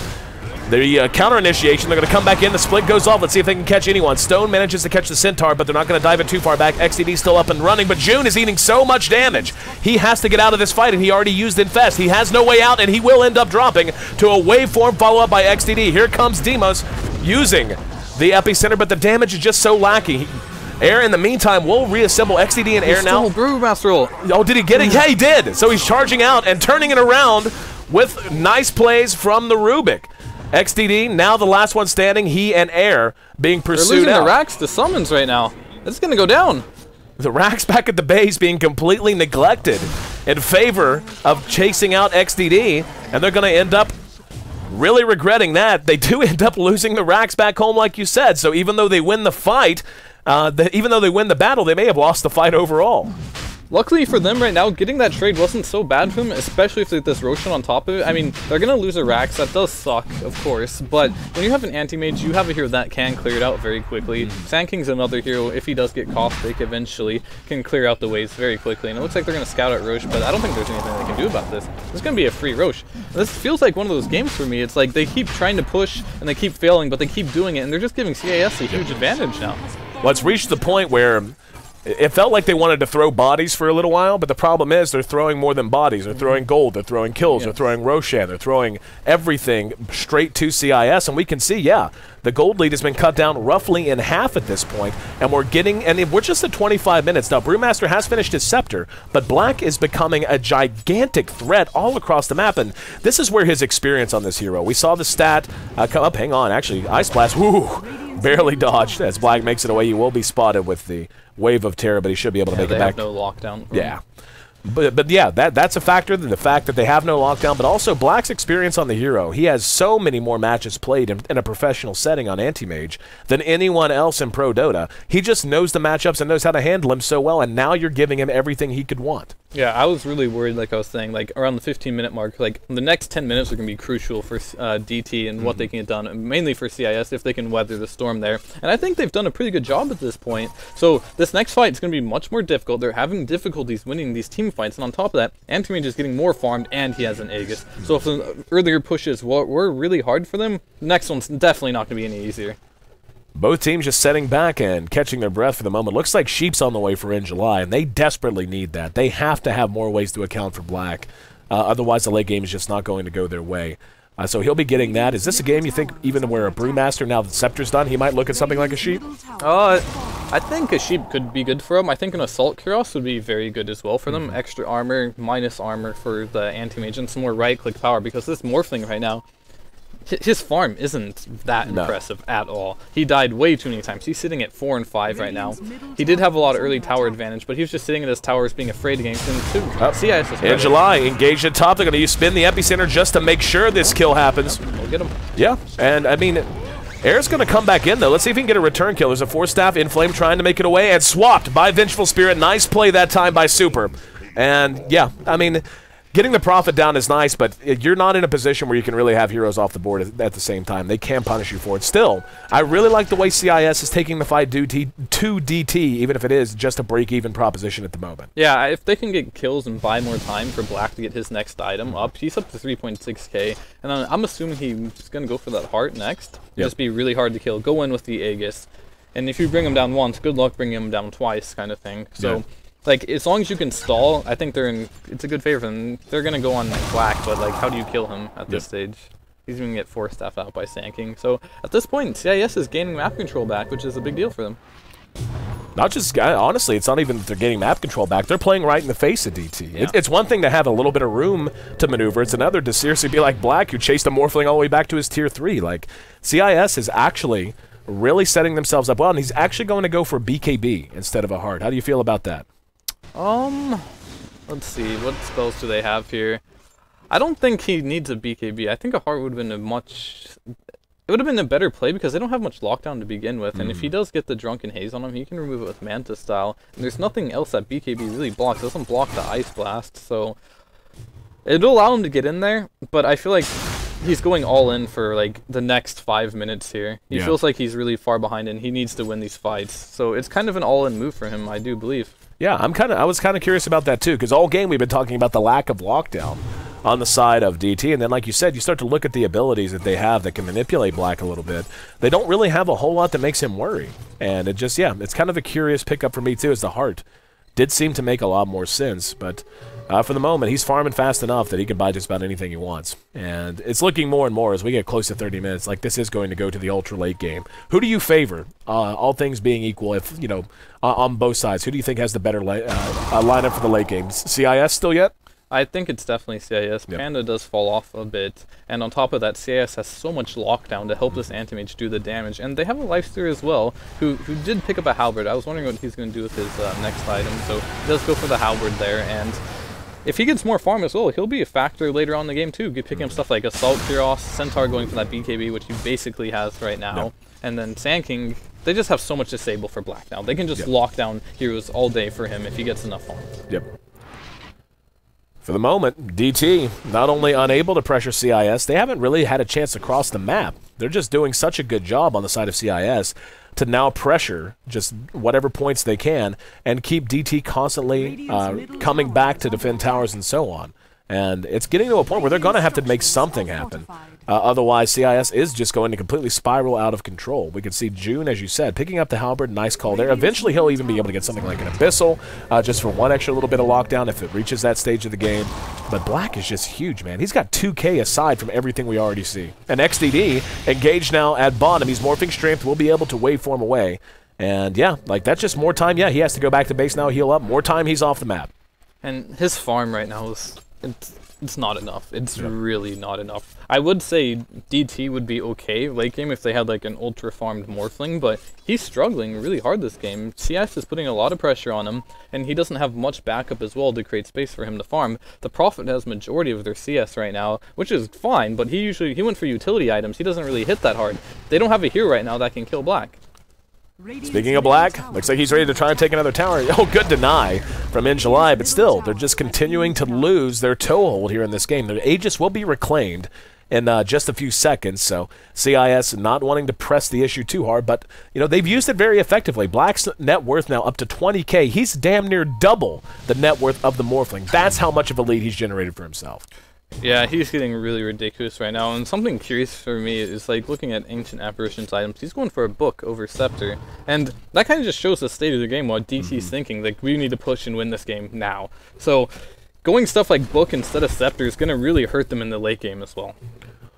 the counter initiation, they're going to come back in. The split goes off. Let's see if they can catch anyone. Stone manages to catch the Centaur, but they're not going to dive it too far back. XDD still up and running, but June is eating so much damage. He has to get out of this fight, and he already used Infest. He has no way out, and he will end up dropping to a waveform follow-up by XDD. Here comes Demos using the epicenter, but the damage is just so lacking. Air, in the meantime, will reassemble XDD and Air now. Brewmaster roll. Oh, did he get it? Yeah, he did. So he's charging out and turning it around with nice plays from the Rubik. XDD, now the last one standing, he and Air being pursued. They're losing the racks to summons right now. It's going to go down. The racks back at the base being completely neglected in favor of chasing out XDD, and they're going to end up really regretting that. They do end up losing the racks back home, like you said, so even though they win the fight, even though they win the battle, they may have lost the fight overall. Luckily for them right now, getting that trade wasn't so bad for them, especially if they get this Roshan on top of it. I mean, they're going to lose their racks. That does suck, of course. But when you have an anti-mage, you have a hero that can clear it out very quickly. Sand King's another hero, if he does get caustic eventually, can clear out the waves very quickly. And it looks like they're going to scout at Roche, but I don't think there's anything they can do about this. It's going to be a free Roche. This feels like one of those games for me. It's like they keep trying to push, and they keep failing, but they keep doing it, and they're just giving CIS a huge advantage now. Well, it's reached the point where it felt like they wanted to throw bodies for a little while, but the problem is they're throwing more than bodies. They're throwing gold, they're throwing kills, they're throwing Roshan, they're throwing everything straight to CIS, and we can see, yeah, the gold lead has been cut down roughly in half at this point, and we're just at 25 minutes. Now, Brewmaster has finished his Scepter, but Black is becoming a gigantic threat all across the map, and this is where his experience on this hero. We saw the stat come up, hang on, actually, Ice Blast, whoo, barely dodged as Black makes it away. He will be spotted with the Wave of Terror, but he should be able to make it back. They have no lockdown. Yeah. But yeah, that's a factor, the fact that they have no lockdown, but also Black's experience on the hero. He has so many more matches played in a professional setting on Anti-Mage than anyone else in Pro Dota. He just knows the matchups and knows how to handle them so well, and now you're giving him everything he could want. Yeah, I was really worried, like I was saying, like around the 15-minute mark, like the next 10 minutes are going to be crucial for DT and what they can get done, mainly for CIS if they can weather the storm there. And I think they've done a pretty good job at this point. So this next fight is going to be much more difficult. They're having difficulties winning these team fights, and on top of that, Anti-Mage is getting more farmed and he has an Aegis. So if the earlier pushes were really hard for them, the next one's definitely not going to be any easier. Both teams just setting back and catching their breath for the moment. Looks like Sheep's on the way for in July, and they desperately need that. They have to have more ways to account for Black. Otherwise, the late game is just not going to go their way. So he'll be getting that. Is this a game you think, even where a Brewmaster, now that Scepter's done, he might look at something like a Sheep? I think a Sheep could be good for him. I think an Assault Kuros would be very good as well for them. Extra armor, minus armor for the Anti-Mage, and some more right-click power, because this Morphling right now, his farm isn't that impressive at all. He died way too many times. He's sitting at 4 and 5 right now. He did have a lot of early tower advantage, but he was just sitting at his towers being afraid against him too. CIS is in July, engaged at top. They're going to use spin the epicenter just to make sure this kill happens. We'll get him. Yeah, and I mean, Air's going to come back in, though. Let's see if he can get a return kill. There's a 4-staff Inflame trying to make it away, and swapped by Vengeful Spirit. Nice play that time by Super. And, yeah, I mean, getting the profit down is nice, but you're not in a position where you can really have heroes off the board at the same time. They can punish you for it. Still, I really like the way CIS is taking the fight to DT, even if it is just a break-even proposition at the moment. Yeah, if they can get kills and buy more time for Black to get his next item up, he's up to 3.6k, and I'm assuming he's going to go for that heart next. Just be really hard to kill. Go in with the Aegis, and if you bring him down once, good luck bringing him down twice, kind of thing. So. Yeah. Like, as long as you can stall, I think it's a good favor for them. They're going to go on Black, but, like, how do you kill him at this stage? He's going to get 4-staff out by Sand King. So, at this point, CIS is gaining map control back, which is a big deal for them. Not just, honestly, it's not even that they're getting map control back. They're playing right in the face of DT. Yeah. It's one thing to have a little bit of room to maneuver. It's another to seriously be like Black, who chased a Morphling all the way back to his tier 3. Like, CIS is actually really setting themselves up well, and he's actually going to go for BKB instead of a heart. How do you feel about that? Let's see, what spells do they have here? I don't think he needs a BKB. I think a heart would have been a much... It would have been a better play because they don't have much lockdown to begin with, and if he does get the Drunken Haze on him, he can remove it with Manta style. And there's nothing else that BKB really blocks. It doesn't block the Ice Blast, so it'll allow him to get in there, but I feel like he's going all in for like the next 5 minutes here. He feels like he's really far behind and he needs to win these fights. So it's kind of an all-in move for him, I do believe. Yeah, I was kind of curious about that too, because all game we've been talking about the lack of lockdown on the side of DT, and then like you said, you start to look at the abilities that they have that can manipulate Black a little bit. They don't really have a whole lot that makes him worry, and it just, yeah, it's kind of a curious pickup for me too, as the Heart did seem to make a lot more sense, but for the moment, he's farming fast enough that he can buy just about anything he wants. And it's looking more and more as we get close to 30 minutes, like this is going to go to the ultra late game. Who do you favor, all things being equal, if, you know, on both sides? Who do you think has the better lineup for the late games? CIS still yet? I think it's definitely CIS. Yep. Panda does fall off a bit, and on top of that, CIS has so much lockdown to help this Anti-Mage do the damage, and they have a Lifesteer as well, who did pick up a Halberd. I was wondering what he's going to do with his next item, so he does go for the Halberd there, and if he gets more farm as well, he'll be a factor later on in the game too, picking up stuff like Assault Kuros, Centaur going for that BKB, which he basically has right now, Yep. and then Sand King. They just have so much disable for Black now. They can just lock down heroes all day for him if he gets enough farm. Yep. For the moment, DT not only unable to pressure CIS, they haven't really had a chance to cross the map. They're just doing such a good job on the side of CIS to now pressure just whatever points they can and keep DT constantly coming back to defend towers and so on. And it's getting to a point where they're going to have to make something happen. Otherwise, CIS is just going to completely spiral out of control. We can see June, as you said, picking up the Halberd. Nice call there. Eventually, he'll even be able to get something like an Abyssal, just for one extra little bit of lockdown if it reaches that stage of the game. But Black is just huge, man. He's got 2K aside from everything we already see. And XDD, engaged now at bottom. He's morphing strength. Will be able to waveform away. And yeah, like that's just more time. Yeah, he has to go back to base now, heal up. More time, he's off the map. And his farm right now is... It's not enough. It's really not enough. I would say DT would be okay late game if they had like an ultra farmed Morphling, but he's struggling really hard this game. CS is putting a lot of pressure on him, and he doesn't have much backup as well to create space for him to farm. The Prophet has majority of their CS right now, which is fine, but he went for utility items. He doesn't really hit that hard. They don't have a hero right now that can kill Black. Speaking of Black, looks like he's ready to try and take another tower. Oh, good deny from in July, but still, they're just continuing to lose their toehold here in this game. Their Aegis will be reclaimed in just a few seconds, so CIS not wanting to press the issue too hard, but, you know, they've used it very effectively. Black's net worth now up to 20K. He's damn near double the net worth of the Morphling. That's how much of a lead he's generated for himself. Yeah, he's getting really ridiculous right now, and something curious for me is like looking at Ancient Apparitions items. He's going for a book over Scepter, and that kind of just shows the state of the game, what DT's thinking. Like, we need to push and win this game now. So going stuff like book instead of Scepter is going to really hurt them in the late game as well.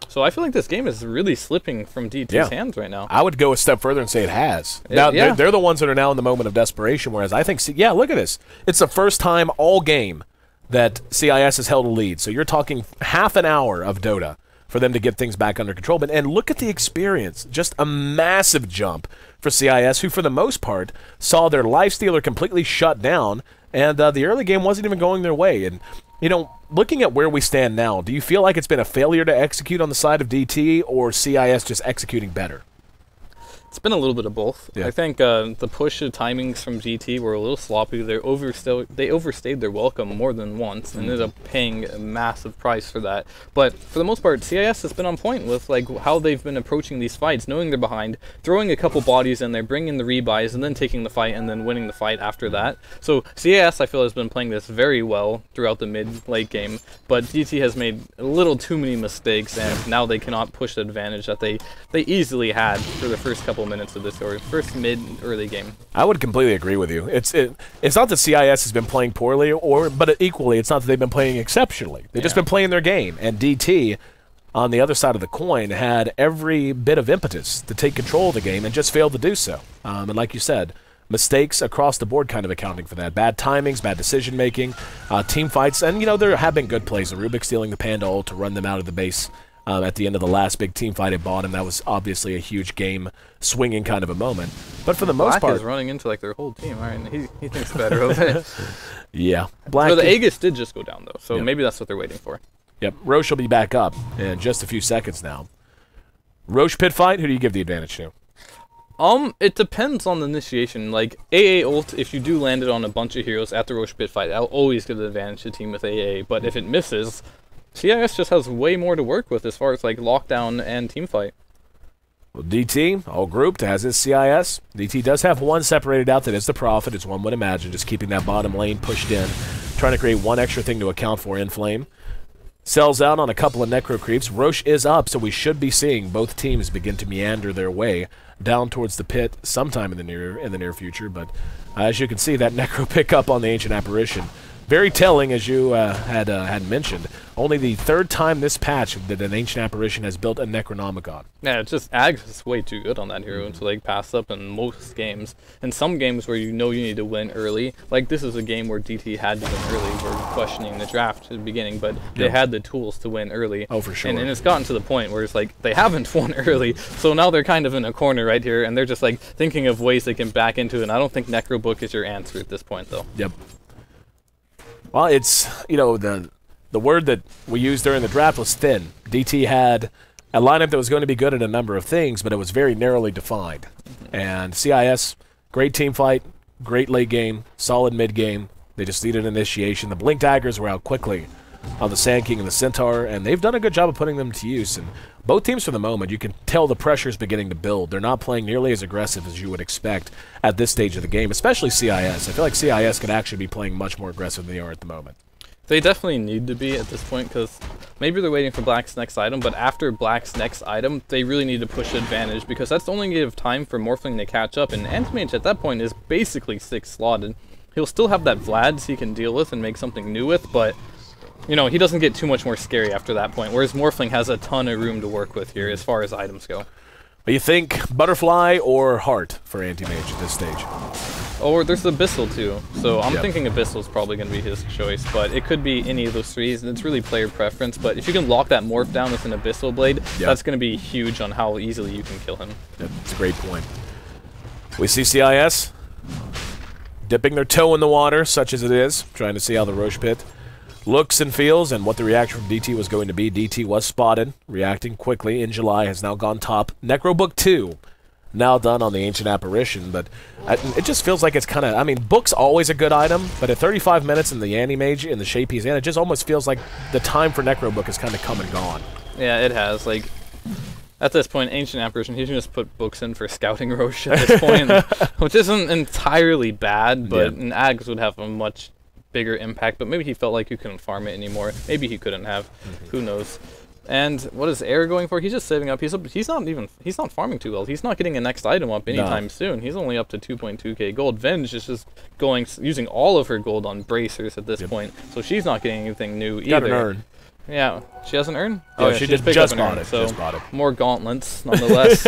So I feel like this game is really slipping from DT's hands right now. I would go a step further and say it has. Now, they're the ones that are now in the moment of desperation, whereas I think, yeah, look at this. It's the first time all game that CIS has held a lead. So you're talking half an hour of Dota for them to get things back under control. And look at the experience. Just a massive jump for CIS, who for the most part saw their Lifestealer completely shut down, and the early game wasn't even going their way. And, you know, looking at where we stand now, do you feel like it's been a failure to execute on the side of DT, or CIS just executing better? It's been a little bit of both. Yeah. I think the push timings from GT were a little sloppy. They overstayed their welcome more than once and ended up paying a massive price for that. But for the most part, CIS has been on point with like how they've been approaching these fights, knowing they're behind, throwing a couple bodies in there, bringing the rebuys, and then taking the fight and then winning the fight after that. So CIS, I feel, has been playing this very well throughout the mid-late game, but GT has made a little too many mistakes, and now they cannot push the advantage that they easily had for the first couple minutes of this, or first mid-early game. I would completely agree with you. It's not that CIS has been playing poorly, but equally, it's not that they've been playing exceptionally. They've just been playing their game, and DT, on the other side of the coin, had every bit of impetus to take control of the game and just failed to do so. And like you said, mistakes across the board kind of accounting for that. Bad timings, bad decision-making, team fights, and, you know, there have been good plays. The Rubik stealing the Panda ult to run them out of the base at the end of the last big team fight at bottom. That was obviously a huge game-swinging kind of a moment. But for the most part... Black is running into, like, their whole team. All right, he thinks better of it. Yeah. Black. So the Aegis did just go down, though, so maybe that's what they're waiting for. Yep. Roche will be back up in just a few seconds now. Roche pit fight, who do you give the advantage to? It depends on the initiation. Like, AA ult, if you do land it on a bunch of heroes at the Roche pit fight, I'll always give the advantage to team with AA, but if it misses, CIS just has way more to work with as far as, like, lockdown and team fight. Well, DT, all grouped, has his CIS. DT does have one separated out that is the Prophet, as one would imagine, just keeping that bottom lane pushed in, trying to create one extra thing to account for in Flame. Sells out on a couple of Necro Creeps. Roche is up, so we should be seeing both teams begin to meander their way down towards the pit sometime in the near future. But as you can see, that Necro pickup on the Ancient Apparition, very telling, as you had mentioned. Only the third time this patch that an Ancient Apparition has built a Necronomicon. Yeah, it's just Ags is way too good on that hero to like pass up in most games. In some games where you know you need to win early, like this is a game where DT had to win early. We're questioning the draft at the beginning, but they had the tools to win early. Oh, for sure. And it's gotten to the point where it's like they haven't won early, so now they're kind of in a corner right here, and they're just like thinking of ways they can back into it. And I don't think Necrobook is your answer at this point, though. Yep. Well, it's, you know, the word that we used during the draft was thin. DT had a lineup that was going to be good at a number of things, but it was very narrowly defined. And CIS, great team fight, great late game, solid mid game. They just needed initiation. The Blink Daggers were out quickly on the Sand King and the Centaur, and they've done a good job of putting them to use. And both teams, for the moment, you can tell the pressure's beginning to build. They're not playing nearly as aggressive as you would expect at this stage of the game, especially CIS. I feel like CIS could actually be playing much more aggressive than they are at the moment. They definitely need to be at this point, because maybe they're waiting for Black's next item, but after Black's next item, they really need to push advantage, because that's only going to give time for Morphling to catch up, and Antimage at that point is basically 6 slotted. He'll still have that Vlad's he can deal with and make something new with, but you know, he doesn't get too much more scary after that point, whereas Morphling has a ton of room to work with here as far as items go. But you think Butterfly or Heart for Anti-Mage at this stage? Or there's the Abyssal too, so I'm thinking Abyssal's probably going to be his choice, but it could be any of those three, and it's really player preference, but if you can lock that Morph down with an Abyssal Blade, that's going to be huge on how easily you can kill him. That's a great point. We see CIS dipping their toe in the water, such as it is, trying to see how the Roche pit looks and feels, and what the reaction from DT was going to be. DT was spotted, reacting quickly in July, has now gone top. Necrobook 2, now done on the Ancient Apparition, but it just feels like it's kind of, I mean, Book's always a good item, but at 35 minutes in the Anti-Mage, in the shape he's in, it just almost feels like the time for Necrobook has kind of come and gone. Yeah, it has. Like, at this point, Ancient Apparition, he can just put Books in for scouting Roche at this point, which isn't entirely bad, but an Ags would have a much bigger impact, but maybe he felt like he couldn't farm it anymore. Maybe he couldn't have. Who knows? And what is Air going for? He's just saving up. He's not farming too well. He's not getting a next item up anytime soon. He's only up to 2.2k gold. Venge is just using all of her gold on bracers at this point, so she's not getting anything new either. Got an earn. Yeah, she has an earn? Oh, yeah, she just bought it. So just bought it. More gauntlets, nonetheless.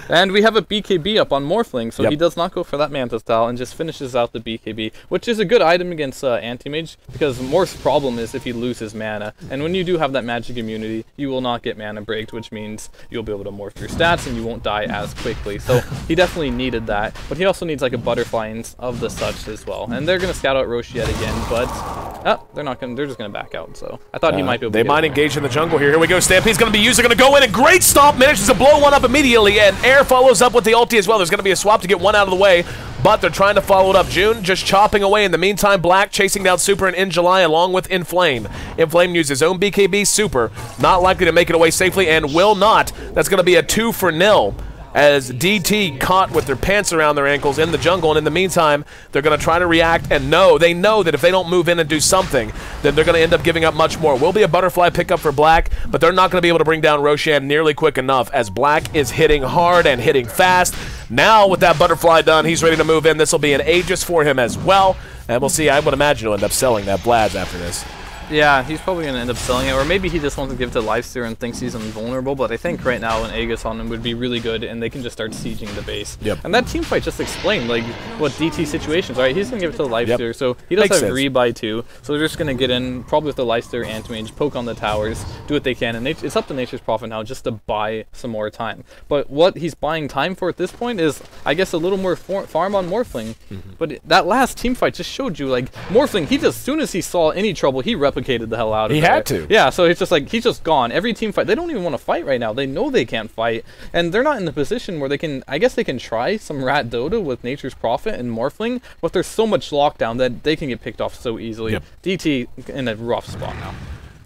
And we have a BKB up on Morphling, so he does not go for that Manta style and just finishes out the BKB, which is a good item against Anti-Mage, because Morph's problem is if he loses mana. And when you do have that magic immunity, you will not get mana breaked, which means you'll be able to morph your stats and you won't die as quickly. So he definitely needed that, but he also needs like a Butterfly of the such as well. And they're going to scout out Roche yet again, but they're not going to, they're just going to back out. So I thought he might be able to They might engage in the jungle here. Here we go. Stampede's going to be used. They're going to go in. A great stomp. Manages to blow one up immediately. And Air follows up with the ulti as well. There's going to be a swap to get one out of the way. But they're trying to follow it up. June just chopping away. In the meantime, Black chasing down Super and In July along with Inflame. Inflame uses his own BKB. Super not likely to make it away safely and will not. That's going to be a 2-0. As DT caught with their pants around their ankles in the jungle, and in the meantime, they're going to try to react, and they know that if they don't move in and do something, then they're going to end up giving up much more. Will be a Butterfly pickup for Black, but they're not going to be able to bring down Roshan nearly quick enough, as Black is hitting hard and hitting fast. Now, with that Butterfly done, he's ready to move in. This will be an Aegis for him as well, and we'll see. I would imagine he'll end up selling that Vlad's after this. Yeah, he's probably going to end up selling it, or maybe he just wants to give it to Lifesteer and thinks he's invulnerable, but I think right now an Aegis on him would be really good, and they can just start sieging the base. And that team fight just explained, like, what DT situations, right? He's going to give it to the Lifesteer, so he does have rebuy too, so they're just going to get in, probably with the Lifesteer Anti-Mage, poke on the towers, do what they can, and it's up to Nature's Prophet now just to buy some more time. But what he's buying time for at this point is, I guess, a little more farm on Morphling, but that last team fight just showed you, like, Morphling, he just, as soon as he saw any trouble, he replicated replicated the hell out of it. He had to. Yeah, so it's just like, he's just gone. Every team fight, they don't even want to fight right now. They know they can't fight, and they're not in the position where they can, I guess they can try some Rat Dota with Nature's Prophet and Morphling, but there's so much lockdown that they can get picked off so easily. Yep. DT in a rough spot now.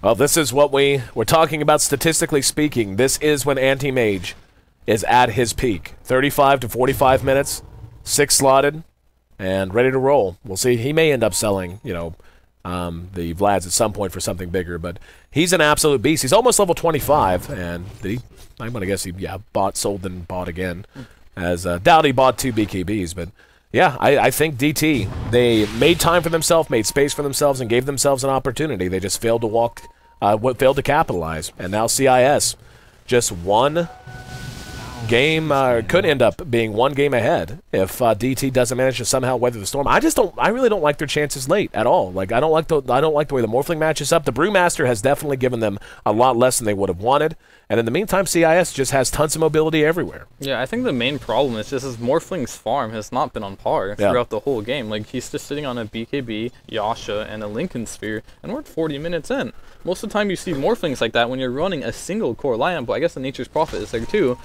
Well, this is what we're talking about statistically speaking. This is when Anti-Mage is at his peak. 35 to 45 minutes, 6 slotted, and ready to roll. We'll see. He may end up selling, you know, the Vlads at some point for something bigger, but he's an absolute beast. He's almost level 25, and I'm going to guess he, bought, sold, then bought again. As doubt he bought 2 BKBs, but yeah, I think DT, they made time for themselves, made space for themselves, and gave themselves an opportunity. They just failed to failed to capitalize. And now CIS, just one game, could end up being one game ahead if DT doesn't manage to somehow weather the storm. I really don't like their chances late at all. Like I don't like the way the Morphling matches up. The Brewmaster has definitely given them a lot less than they would have wanted. And in the meantime, CIS just has tons of mobility everywhere. Yeah, I think the main problem is just his Morphling's farm has not been on par throughout the whole game. Like, he's just sitting on a BKB, Yasha, and a Lincoln Sphere, and we're at 40 minutes in. Most of the time you see Morphlings like that when you're running a single core lineup, but I guess the Nature's Prophet is there too.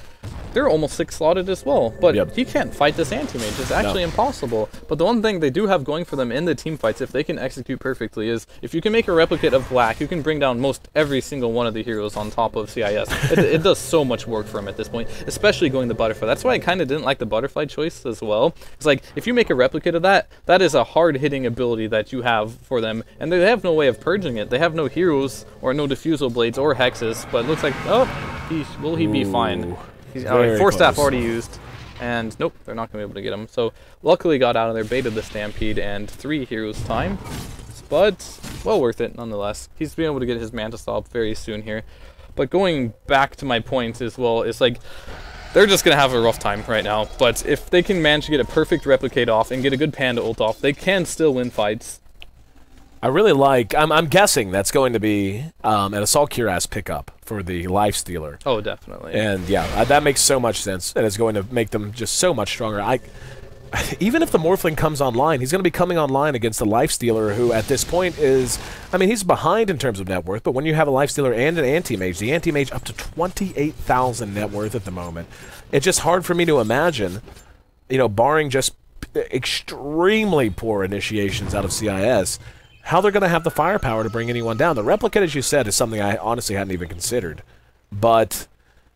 They're almost 6 slotted as well, but he can't fight this Anti-Mage. It's actually impossible. But the one thing they do have going for them in the team fights, if they can execute perfectly, is if you can make a replicate of Black, you can bring down most every single one of the heroes on top of CIS. It does so much work for him at this point, especially going the Butterfly. That's why I kind of didn't like the Butterfly choice as well. It's like, if you make a replicate of that, that is a hard-hitting ability that you have for them, and they have no way of purging it. They have no heroes, or no Diffusal Blades, or Hexes, but it looks like, will he be fine? He's Force Staff already used, and nope, they're not going to be able to get him. So, luckily got out of there, baited the Stampede, and 3 heroes time, but well worth it nonetheless. He's being able to get his Manta Saw up very soon here. But going back to my point as well, it's like, they're just going to have a rough time right now. But if they can manage to get a perfect Replicate off and get a good Panda ult off, they can still win fights. I really like, I'm guessing that's going to be an Assault Cuirass pickup for the Lifestealer. Oh, definitely. And yeah, that makes so much sense. And it's going to make them just so much stronger. Even if the Morphling comes online, he's going to be coming online against the Lifestealer, who at this point is, I mean, he's behind in terms of net worth, but when you have a Lifestealer and an Anti-Mage, the Anti-Mage up to 28,000 net worth at the moment, it's just hard for me to imagine, you know, barring just extremely poor initiations out of CIS, how they're going to have the firepower to bring anyone down. The Replicate, as you said, is something I honestly hadn't even considered. But,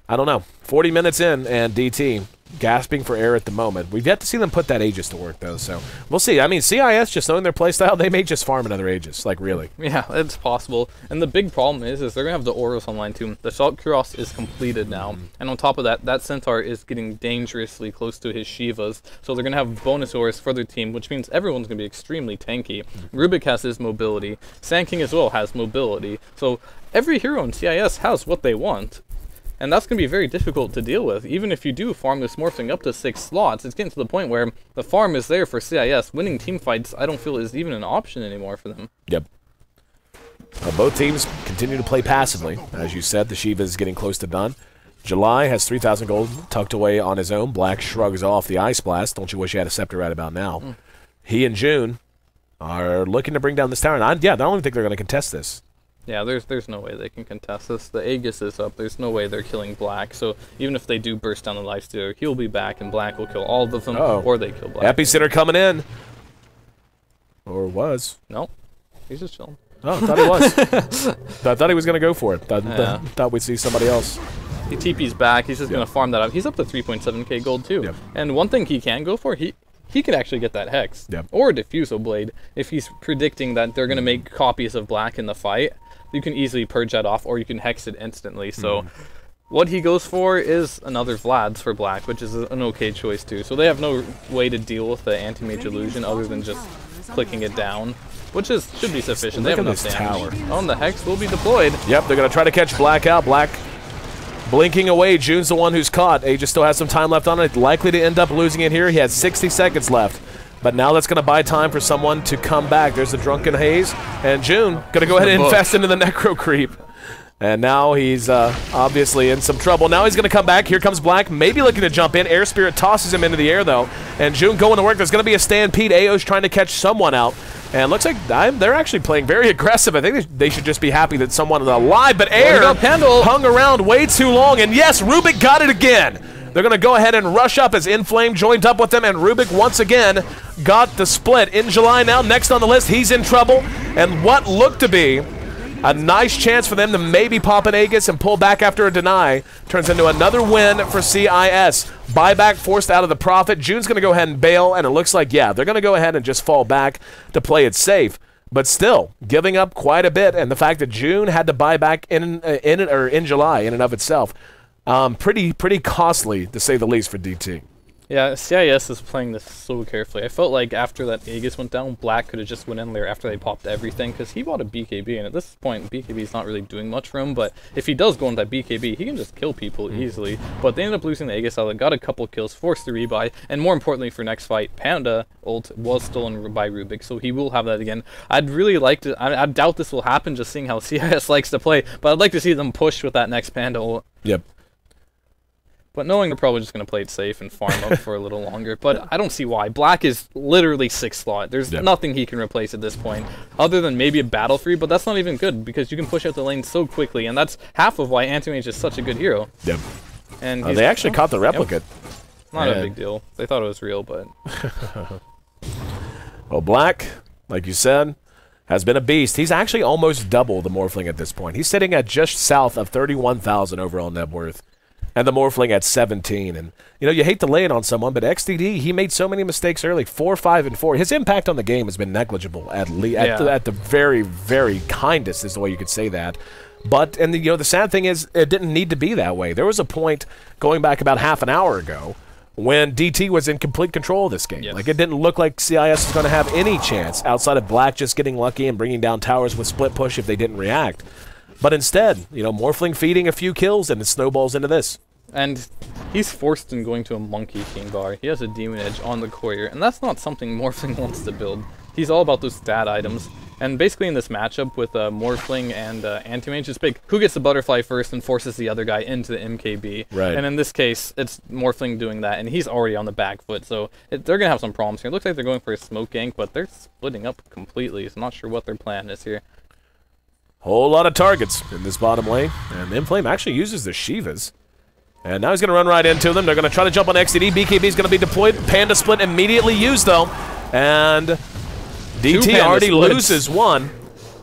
I don't know. 40 minutes in, and DT gasping for air at the moment. We've yet to see them put that Aegis to work, though, so we'll see. I mean, CIS, just knowing their playstyle, they may just farm another Aegis, like, really. Yeah, it's possible. And the big problem is they're going to have the Auras online, too. The Assault Cuirass is completed now, and on top of that, that Centaur is getting dangerously close to his Shivas, so they're going to have bonus Auras for their team, which means everyone's going to be extremely tanky. Rubik has his mobility. Sand King as well has mobility. So every hero in CIS has what they want. And that's going to be very difficult to deal with. Even if you do farm this Morphling up to 6 slots, it's getting to the point where the farm is there for CIS. Winning team fights, I don't feel is even an option anymore for them. Yep. Both teams continue to play passively. As you said, the Shiva is getting close to done. July has 3,000 gold tucked away on his own. Black shrugs off the Ice Blast. Don't you wish you had a Scepter right about now? He and June are looking to bring down this tower. And I don't even think they're going to contest this. Yeah, there's no way they can contest this. The Aegis is up. There's no way they're killing Black. So even if they do burst down the Lifestealer, he'll be back, and Black will kill all of them, or they kill Black. Epicenter coming in. Or was. No, he's just chilling. Oh, I thought he was. I thought he was going to go for it. Thought we'd see somebody else. He TP's back. He's just going to farm that up. He's up to 3.7k gold, too. Yep. And one thing he can go for, he could actually get that Hex. Yep. Or a Diffusal Blade. If he's predicting that they're going to make copies of Black in the fight, you can easily purge that off, or you can Hex it instantly. So what he goes for is another Vlad's for Black, which is an okay choice too. So they have no way to deal with the Anti-Mage illusion other than just clicking it down, which should be sufficient. They have enough damage. Oh, and the Hex will be deployed. Yep, they're going to try to catch Black out. Black blinking away. June's the one who's caught. Aegis still has some time left on it. Likely to end up losing it here. He has 60 seconds left. But now that's going to buy time for someone to come back. There's the Drunken Haze. And June going to go ahead and infest into the Necro Creep. And now he's obviously in some trouble. Now he's going to come back. Here comes Black, maybe looking to jump in. Air Spirit tosses him into the air, though. And June going to work. There's going to be a stampede. AO's trying to catch someone out. And looks like they're actually playing very aggressive. I think they should just be happy that someone is alive. But Air hung around way too long. And yes, Rubik got it again. They're going to go ahead and rush up as Inflame joined up with them. And Rubik once again got the split. In July now, next on the list, he's in trouble. And what looked to be a nice chance for them to maybe pop an Aegis and pull back after a deny turns into another win for CIS. Buyback forced out of the Prophet. June's going to go ahead and bail, and it looks like, yeah, they're going to go ahead and just fall back to play it safe. But still, giving up quite a bit, and the fact that June had to buy back in July in and of itself, pretty costly to say the least for DT. Yeah, CIS is playing this so carefully. I felt like after that Aegis went down, Black could have just went in there after they popped everything, because he bought a BKB, and at this point, BKB is not really doing much for him, but if he does go into that BKB, he can just kill people easily. But they ended up losing the Aegis outlet, got a couple kills, forced the rebuy, and more importantly for next fight, Panda ult was stolen by Rubik, so he will have that again. I'd really like to, I doubt this will happen, just seeing how CIS likes to play, but I'd like to see them push with that next Panda ult. Yep. But knowing they're probably just going to play it safe and farm up for a little longer. But I don't see why. Black is literally 6th slot. There's nothing he can replace at this point, other than maybe a battle free, but that's not even good, because you can push out the lane so quickly, and that's half of why Anti-Mage is such a good hero. Yep. And they actually caught the replicate. Yep. Not a big deal. They thought it was real, but... Well, Black, like you said, has been a beast. He's actually almost double the Morphling at this point. He's sitting at just south of 31,000 overall net worth. And the Morphling at 17. And, you know, you hate to lay it on someone, but XDD, he made so many mistakes early. 4, 5, and 4. His impact on the game has been negligible, at the very, very kindest is the way you could say that. But, and you know, the sad thing is, it didn't need to be that way. There was a point, going back about half an hour ago, when DT was in complete control of this game. Yes. Like, it didn't look like CIS was going to have any chance outside of Black just getting lucky and bringing down towers with split push if they didn't react. But instead, you know, Morphling feeding a few kills and it snowballs into this. And he's forced in going to a Monkey King bar. He has a Demon Edge on the courier, and that's not something Morphling wants to build. He's all about those stat items. And basically in this matchup with Morphling and Anti-Mage, it's big. Who gets the butterfly first and forces the other guy into the MKB? Right. And in this case, it's Morphling doing that, and he's already on the back foot, so they're going to have some problems here. It looks like they're going for a smoke gank, but they're splitting up completely, so I'm not sure what their plan is here. Whole lot of targets in this bottom lane, and Inflame actually uses the Shivas. And now he's going to run right into them. They're going to try to jump on XDD. BKB is going to be deployed. Panda split immediately used, though. And DT already loses one.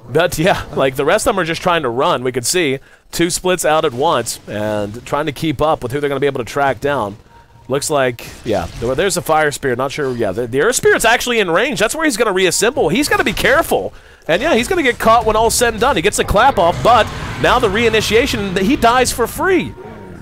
But, yeah, like the rest of them are just trying to run. We could see 2 splits out at once and trying to keep up with who they're going to be able to track down. Looks like, yeah, there's a Fire Spirit. Not sure, yeah, the Earth Spirit's actually in range. That's where he's going to reassemble. He's got to be careful. And, yeah, he's going to get caught when all's said and done. He gets the clap off, but now the reinitiation, he dies for free.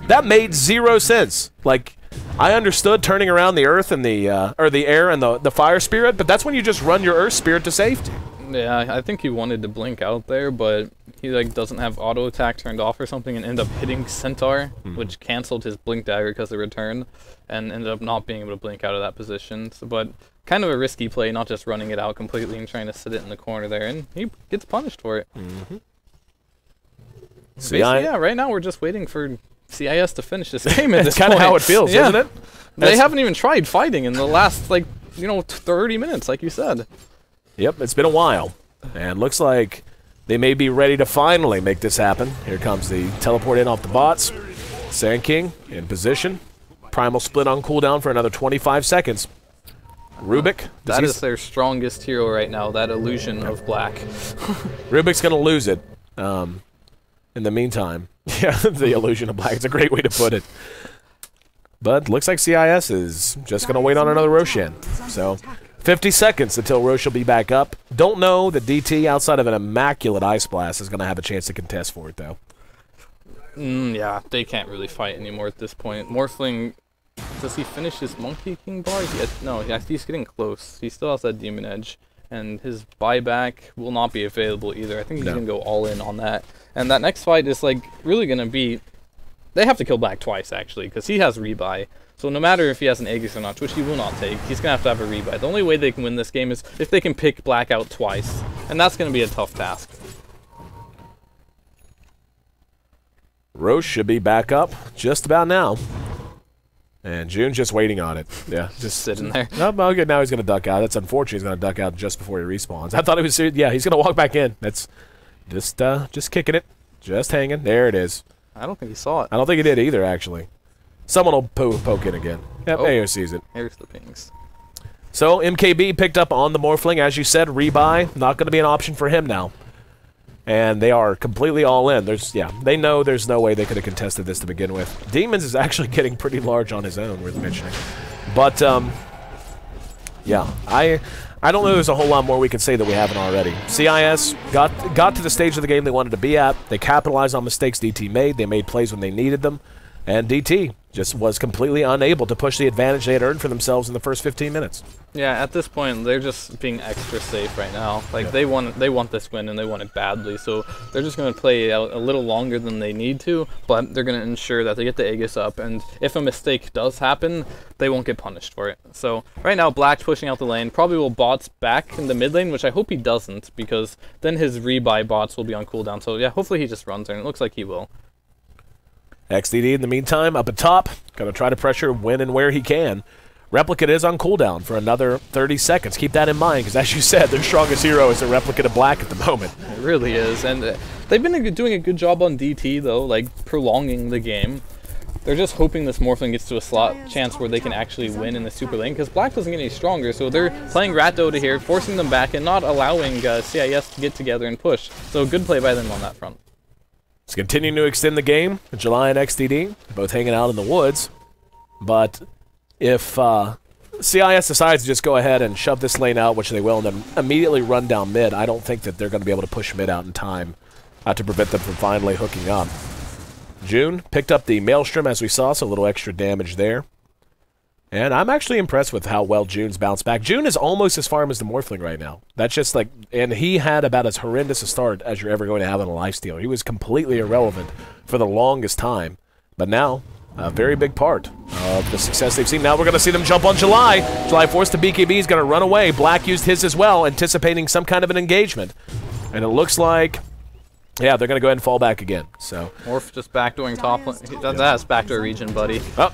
That made 0 sense. Like, I understood turning around the Earth and the air and the Fire Spirit, but that's when you just run your Earth Spirit to safety. Yeah, I think he wanted to blink out there, but he like doesn't have auto attack turned off or something, and ended up hitting Centaur, which canceled his blink dagger because of return, and ended up not being able to blink out of that position. So, but kind of a risky play, not just running it out completely and trying to sit it in the corner there, and he gets punished for it. So yeah, right now we're just waiting for CIS to finish this game at this point. That's kind of how it feels, isn't it? They haven't even tried fighting in the last, like, you know, 30 minutes, like you said. Yep, it's been a while. And looks like they may be ready to finally make this happen. Here comes the teleport in off the bots. Sand King in position. Primal split on cooldown for another 25 seconds. Rubik. That is their strongest hero right now, that illusion of black. Rubik's going to lose it. In the meantime, yeah, the illusion of black. It's a great way to put it. But looks like CIS is just going to wait on another Roshan. So 50 seconds until Roche will be back up. Don't know that DT, outside of an immaculate Ice Blast, is going to have a chance to contest for it, though. Yeah, they can't really fight anymore at this point. Morphling, does he finish his Monkey King bar? No, he's getting close. He still has that Demon Edge. And his buyback will not be available either. I think he's going to go all in on that. And that next fight is like really going to be... They have to kill Black twice, actually, because he has rebuy. So no matter if he has an Aegis or not, which he will not take, he's going to have a rebuy. The only way they can win this game is if they can pick Black out twice. And that's going to be a tough task. Roche should be back up just about now. And June's just waiting on it. Yeah, just sitting there. Oh, well, good. Now he's going to duck out. That's unfortunate. He's going to duck out just before he respawns. I thought it was. Yeah, he's going to walk back in. That's just kicking it, just hanging. There it is. I don't think he saw it. I don't think he did either, actually. Someone will poke in again. Yep, AO sees it. Here's the pings. So MKB picked up on the Morphling, as you said. Rebuy not going to be an option for him now. And they are completely all in. They know there's no way they could have contested this to begin with. Demons is actually getting pretty large on his own, worth mentioning. But, yeah, I don't know there's a whole lot more we can say that we haven't already. CIS got to the stage of the game they wanted to be at. They capitalized on mistakes DT made. They made plays when they needed them. And DT just was completely unable to push the advantage they had earned for themselves in the first 15 minutes. Yeah, at this point, they're just being extra safe right now. Like, they want this win, and they want it badly, so they're just going to play out a little longer than they need to, but they're going to ensure that they get the Aegis up, and if a mistake does happen, they won't get punished for it. So, right now, Black's pushing out the lane, probably will bots back in the mid lane, which I hope he doesn't, because then his rebuy bots will be on cooldown, so yeah, hopefully he just runs there, and it looks like he will. XDD, in the meantime, up atop, going to try to pressure when and where he can. Replicant is on cooldown for another 30 seconds. Keep that in mind, because as you said, their strongest hero is a Replicant of Black at the moment. It really is, and they've been doing a good job on DT, though, like, prolonging the game. They're just hoping this Morphling gets to a slot chance where they can actually win in the super lane, because Black doesn't get any stronger, so they're playing Rat Dota here, forcing them back and not allowing CIS to get together and push. So good play by them on that front. It's continuing to extend the game. July and XDD, both hanging out in the woods. But if CIS decides to just go ahead and shove this lane out, which they will, and then immediately run down mid, I don't think that they're going to be able to push mid out in time to prevent them from finally hooking up. June picked up the Maelstrom, as we saw, so a little extra damage there. And I'm actually impressed with how well June's bounced back. June is almost as farm as the Morphling right now. That's just like, and he had about as horrendous a start as you're ever going to have in a lifesteal. He was completely irrelevant for the longest time. But now, a very big part of the success they've seen. Now we're going to see them jump on July. July forced to BKB. He's going to run away. Black used his as well, anticipating some kind of an engagement. And it looks like, yeah, they're going to go ahead and fall back again. So Morph just backdooring top lane. That's backdoor region, buddy. Oh.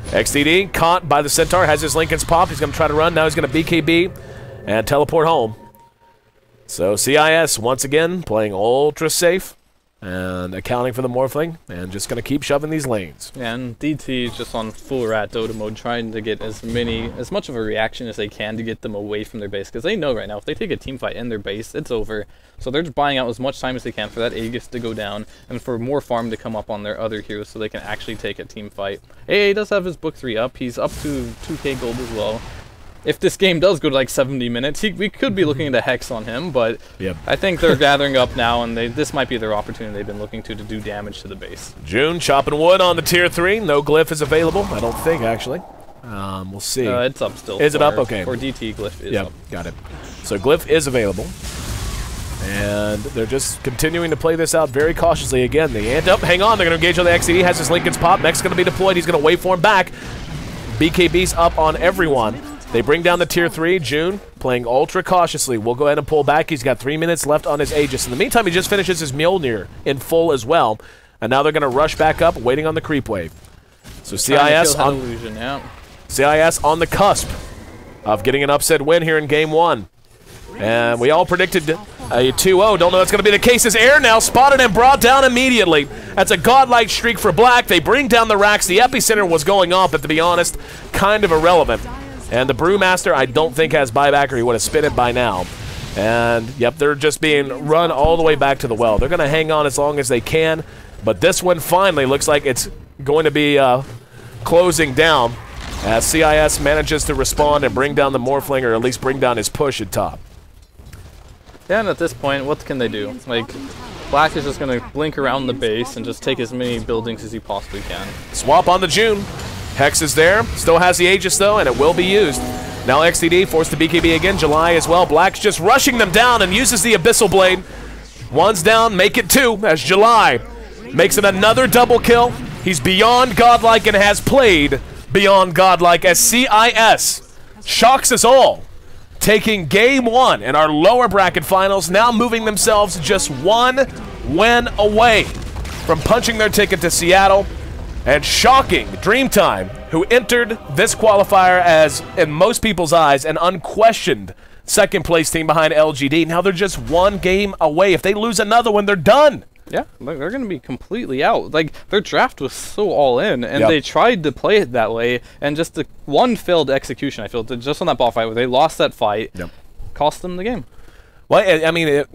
XDD caught by the Centaur, has his Lincoln's pop. He's going to try to run. Now he's going to BKB and teleport home. So CIS, once again, playing ultra safe and accounting for the Morphling and just going to keep shoving these lanes. Yeah, and DT is just on full Rat Dota mode, trying to get as much of a reaction as they can to get them away from their base, because they know right now if they take a team fight in their base, it's over. So they're just buying out as much time as they can for that Aegis to go down and for more farm to come up on their other heroes so they can actually take a team fight. AA does have his book 3 up. He's up to 2k gold as well. If this game does go to like 70 minutes, we could be looking at a Hex on him, but yep. I think they're gathering up now, and this might be their opportunity they've been looking to do damage to the base. June chopping wood on the tier 3. No glyph is available, I don't think, actually. We'll see. It's up still. Is it up? Okay. For DT, glyph is up. Got it. So glyph is available. And they're just continuing to play this out very cautiously. Again, the ant up. Hang on, they're going to engage on the XCD. Has his Lincoln's pop. Next going to be deployed. He's going to wait for him back. BKB's up on everyone. They bring down the tier 3. June playing ultra cautiously. We'll go ahead and pull back. He's got 3 minutes left on his Aegis. In the meantime, he just finishes his Mjolnir in full as well. And now they're going to rush back up, waiting on the creep wave. So CIS on, illusion, yeah. CIS on the cusp of getting an upset win here in Game 1. And we all predicted a 2-0. Don't know that's going to be the case. As Air now spotted and brought down immediately. That's a godlike streak for Black. They bring down the racks. The epicenter was going off, but to be honest, kind of irrelevant. And the Brewmaster, I don't think has buyback, or he would have spit it by now. And, yep, they're just being run all the way back to the well. They're going to hang on as long as they can. But this one finally looks like it's going to be closing down as CIS manages to respond and bring down the Morphling, or at least bring down his push at top. Yeah, and at this point, what can they do? Like, Black is just going to blink around the base and just take as many buildings as he possibly can. Swap on the June. Hex is there. Still has the Aegis, though, and it will be used. Now XDD forced to BKB again. July as well. Black's just rushing them down and uses the Abyssal Blade. One's down, make it 2 as July makes it another double kill. He's beyond godlike and has played beyond godlike as CIS shocks us all, taking Game 1 in our lower bracket finals, now moving themselves just 1 win away from punching their ticket to Seattle and shocking Dreamtime, who entered this qualifier as, in most people's eyes, an unquestioned second-place team behind LGD. Now they're just one game away. If they lose another one, they're done. Yeah, they're going to be completely out. Like, their draft was so all in, and they tried to play it that way, and just the one failed execution, I feel, just on that ball fight where they lost that fight, cost them the game. Well, I mean,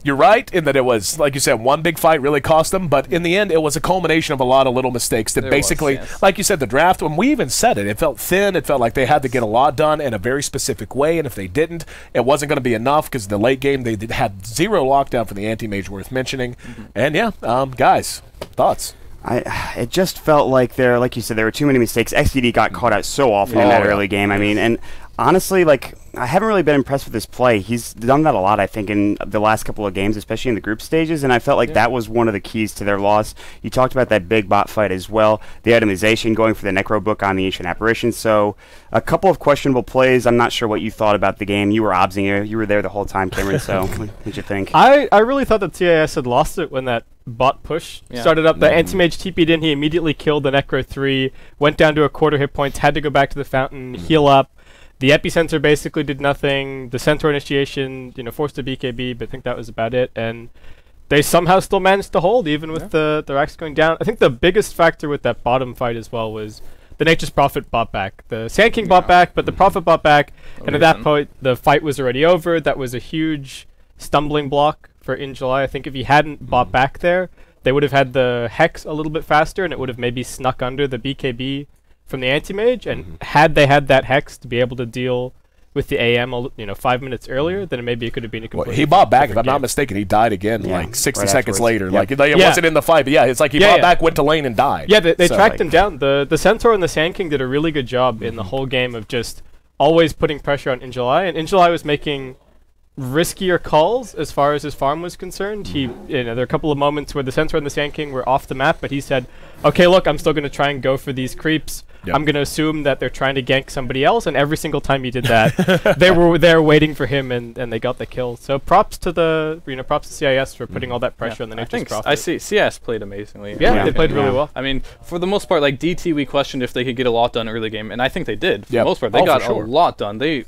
you're right in that it was, like you said, one big fight really cost them, but in the end, it was a culmination of a lot of little mistakes that basically, like you said, the draft, when we even said it, it felt thin. It felt like they had to get a lot done in a very specific way, and if they didn't, it wasn't going to be enough because the late game, they had zero lockdown for the anti-mage worth mentioning. And yeah, guys, thoughts? It just felt like like you said, there were too many mistakes. XDD got caught out so often in that early game. I mean, and honestly, like, I haven't really been impressed with his play. He's done that a lot, I think, in the last couple of games, especially in the group stages, and I felt like that was one of the keys to their loss. You talked about that big bot fight as well, the itemization, going for the Necro book on the Ancient Apparition. So a couple of questionable plays. I'm not sure what you thought about the game. You were obsing it. You were there the whole time, Cameron, so what did you think? I really thought that CIS had lost it when that bot push started up. The anti-mage TP'd in, he immediately killed the Necro 3, went down to a quarter hit points, had to go back to the fountain, heal up. The epicenter basically did nothing. The centaur initiation, forced a BKB, but I think that was about it. And they somehow still managed to hold, even with the racks going down. I think the biggest factor with that bottom fight as well was the Nature's Prophet bought back. The Sand King bought back, but the Prophet bought back. And at that point, the fight was already over. That was a huge stumbling block for In July. I think if he hadn't bought back there, they would have had the Hex a little bit faster, and it would have maybe snuck under the BKB from the anti-mage, and had they had that Hex to be able to deal with the AM 5 minutes earlier, then maybe it could have been a completely he bought back, if I'm not mistaken, he died again like 60 seconds later. Like, it wasn't in the fight, but it's like he bought back, went to lane, and died. Yeah, they tracked him down. The Centaur and the Sand King did a really good job in the whole game of just always putting pressure on In July, and In July was making riskier calls as far as his farm was concerned. There are a couple of moments where the Centaur and the Sand King were off the map, but he said, okay, look, I'm still going to try and go for these creeps. I'm going to assume that they're trying to gank somebody else, and every single time he did that, they were there waiting for him, and they got the kill. So props to props to CIS for putting all that pressure on the Nature's Prophet. I see CIS played amazingly. Yeah, they played really well. I mean, for the most part, like DT, we questioned if they could get a lot done early game, and I think they did. For the most part, they got a lot done. They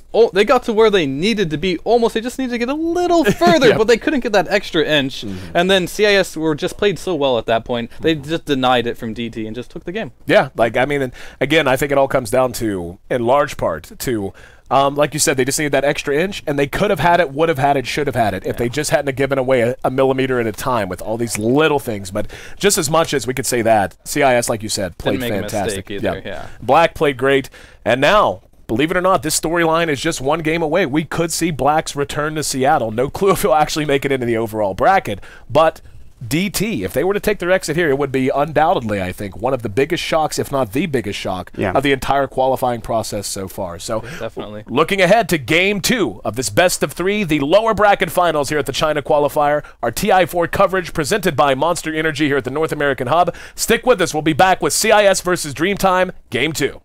got to where they needed to be. Almost, they just needed to get a little further, but they couldn't get that extra inch. And then CIS were just played so well at that point, they just denied it from DT and just took the game. Yeah, like, I mean, again, I think it all comes down to, in large part, to like you said, they just needed that extra inch, and they could have had it, would have had it, should have had it if they just hadn't given away a millimeter at a time with all these little things. But just as much as we could say that, CIS, like you said, played fantastic. Black played great, and now, believe it or not, this storyline is just one game away. We could see Black's return to Seattle. No clue if he'll actually make it into the overall bracket, but DT, if they were to take their exit here, it would be undoubtedly, I think, one of the biggest shocks, if not the biggest shock, of the entire qualifying process so far. So, definitely looking ahead to Game 2 of this best of 3, the lower bracket finals here at the China Qualifier, our TI4 coverage presented by Monster Energy here at the North American Hub. Stick with us. We'll be back with CIS versus Dreamtime, Game 2.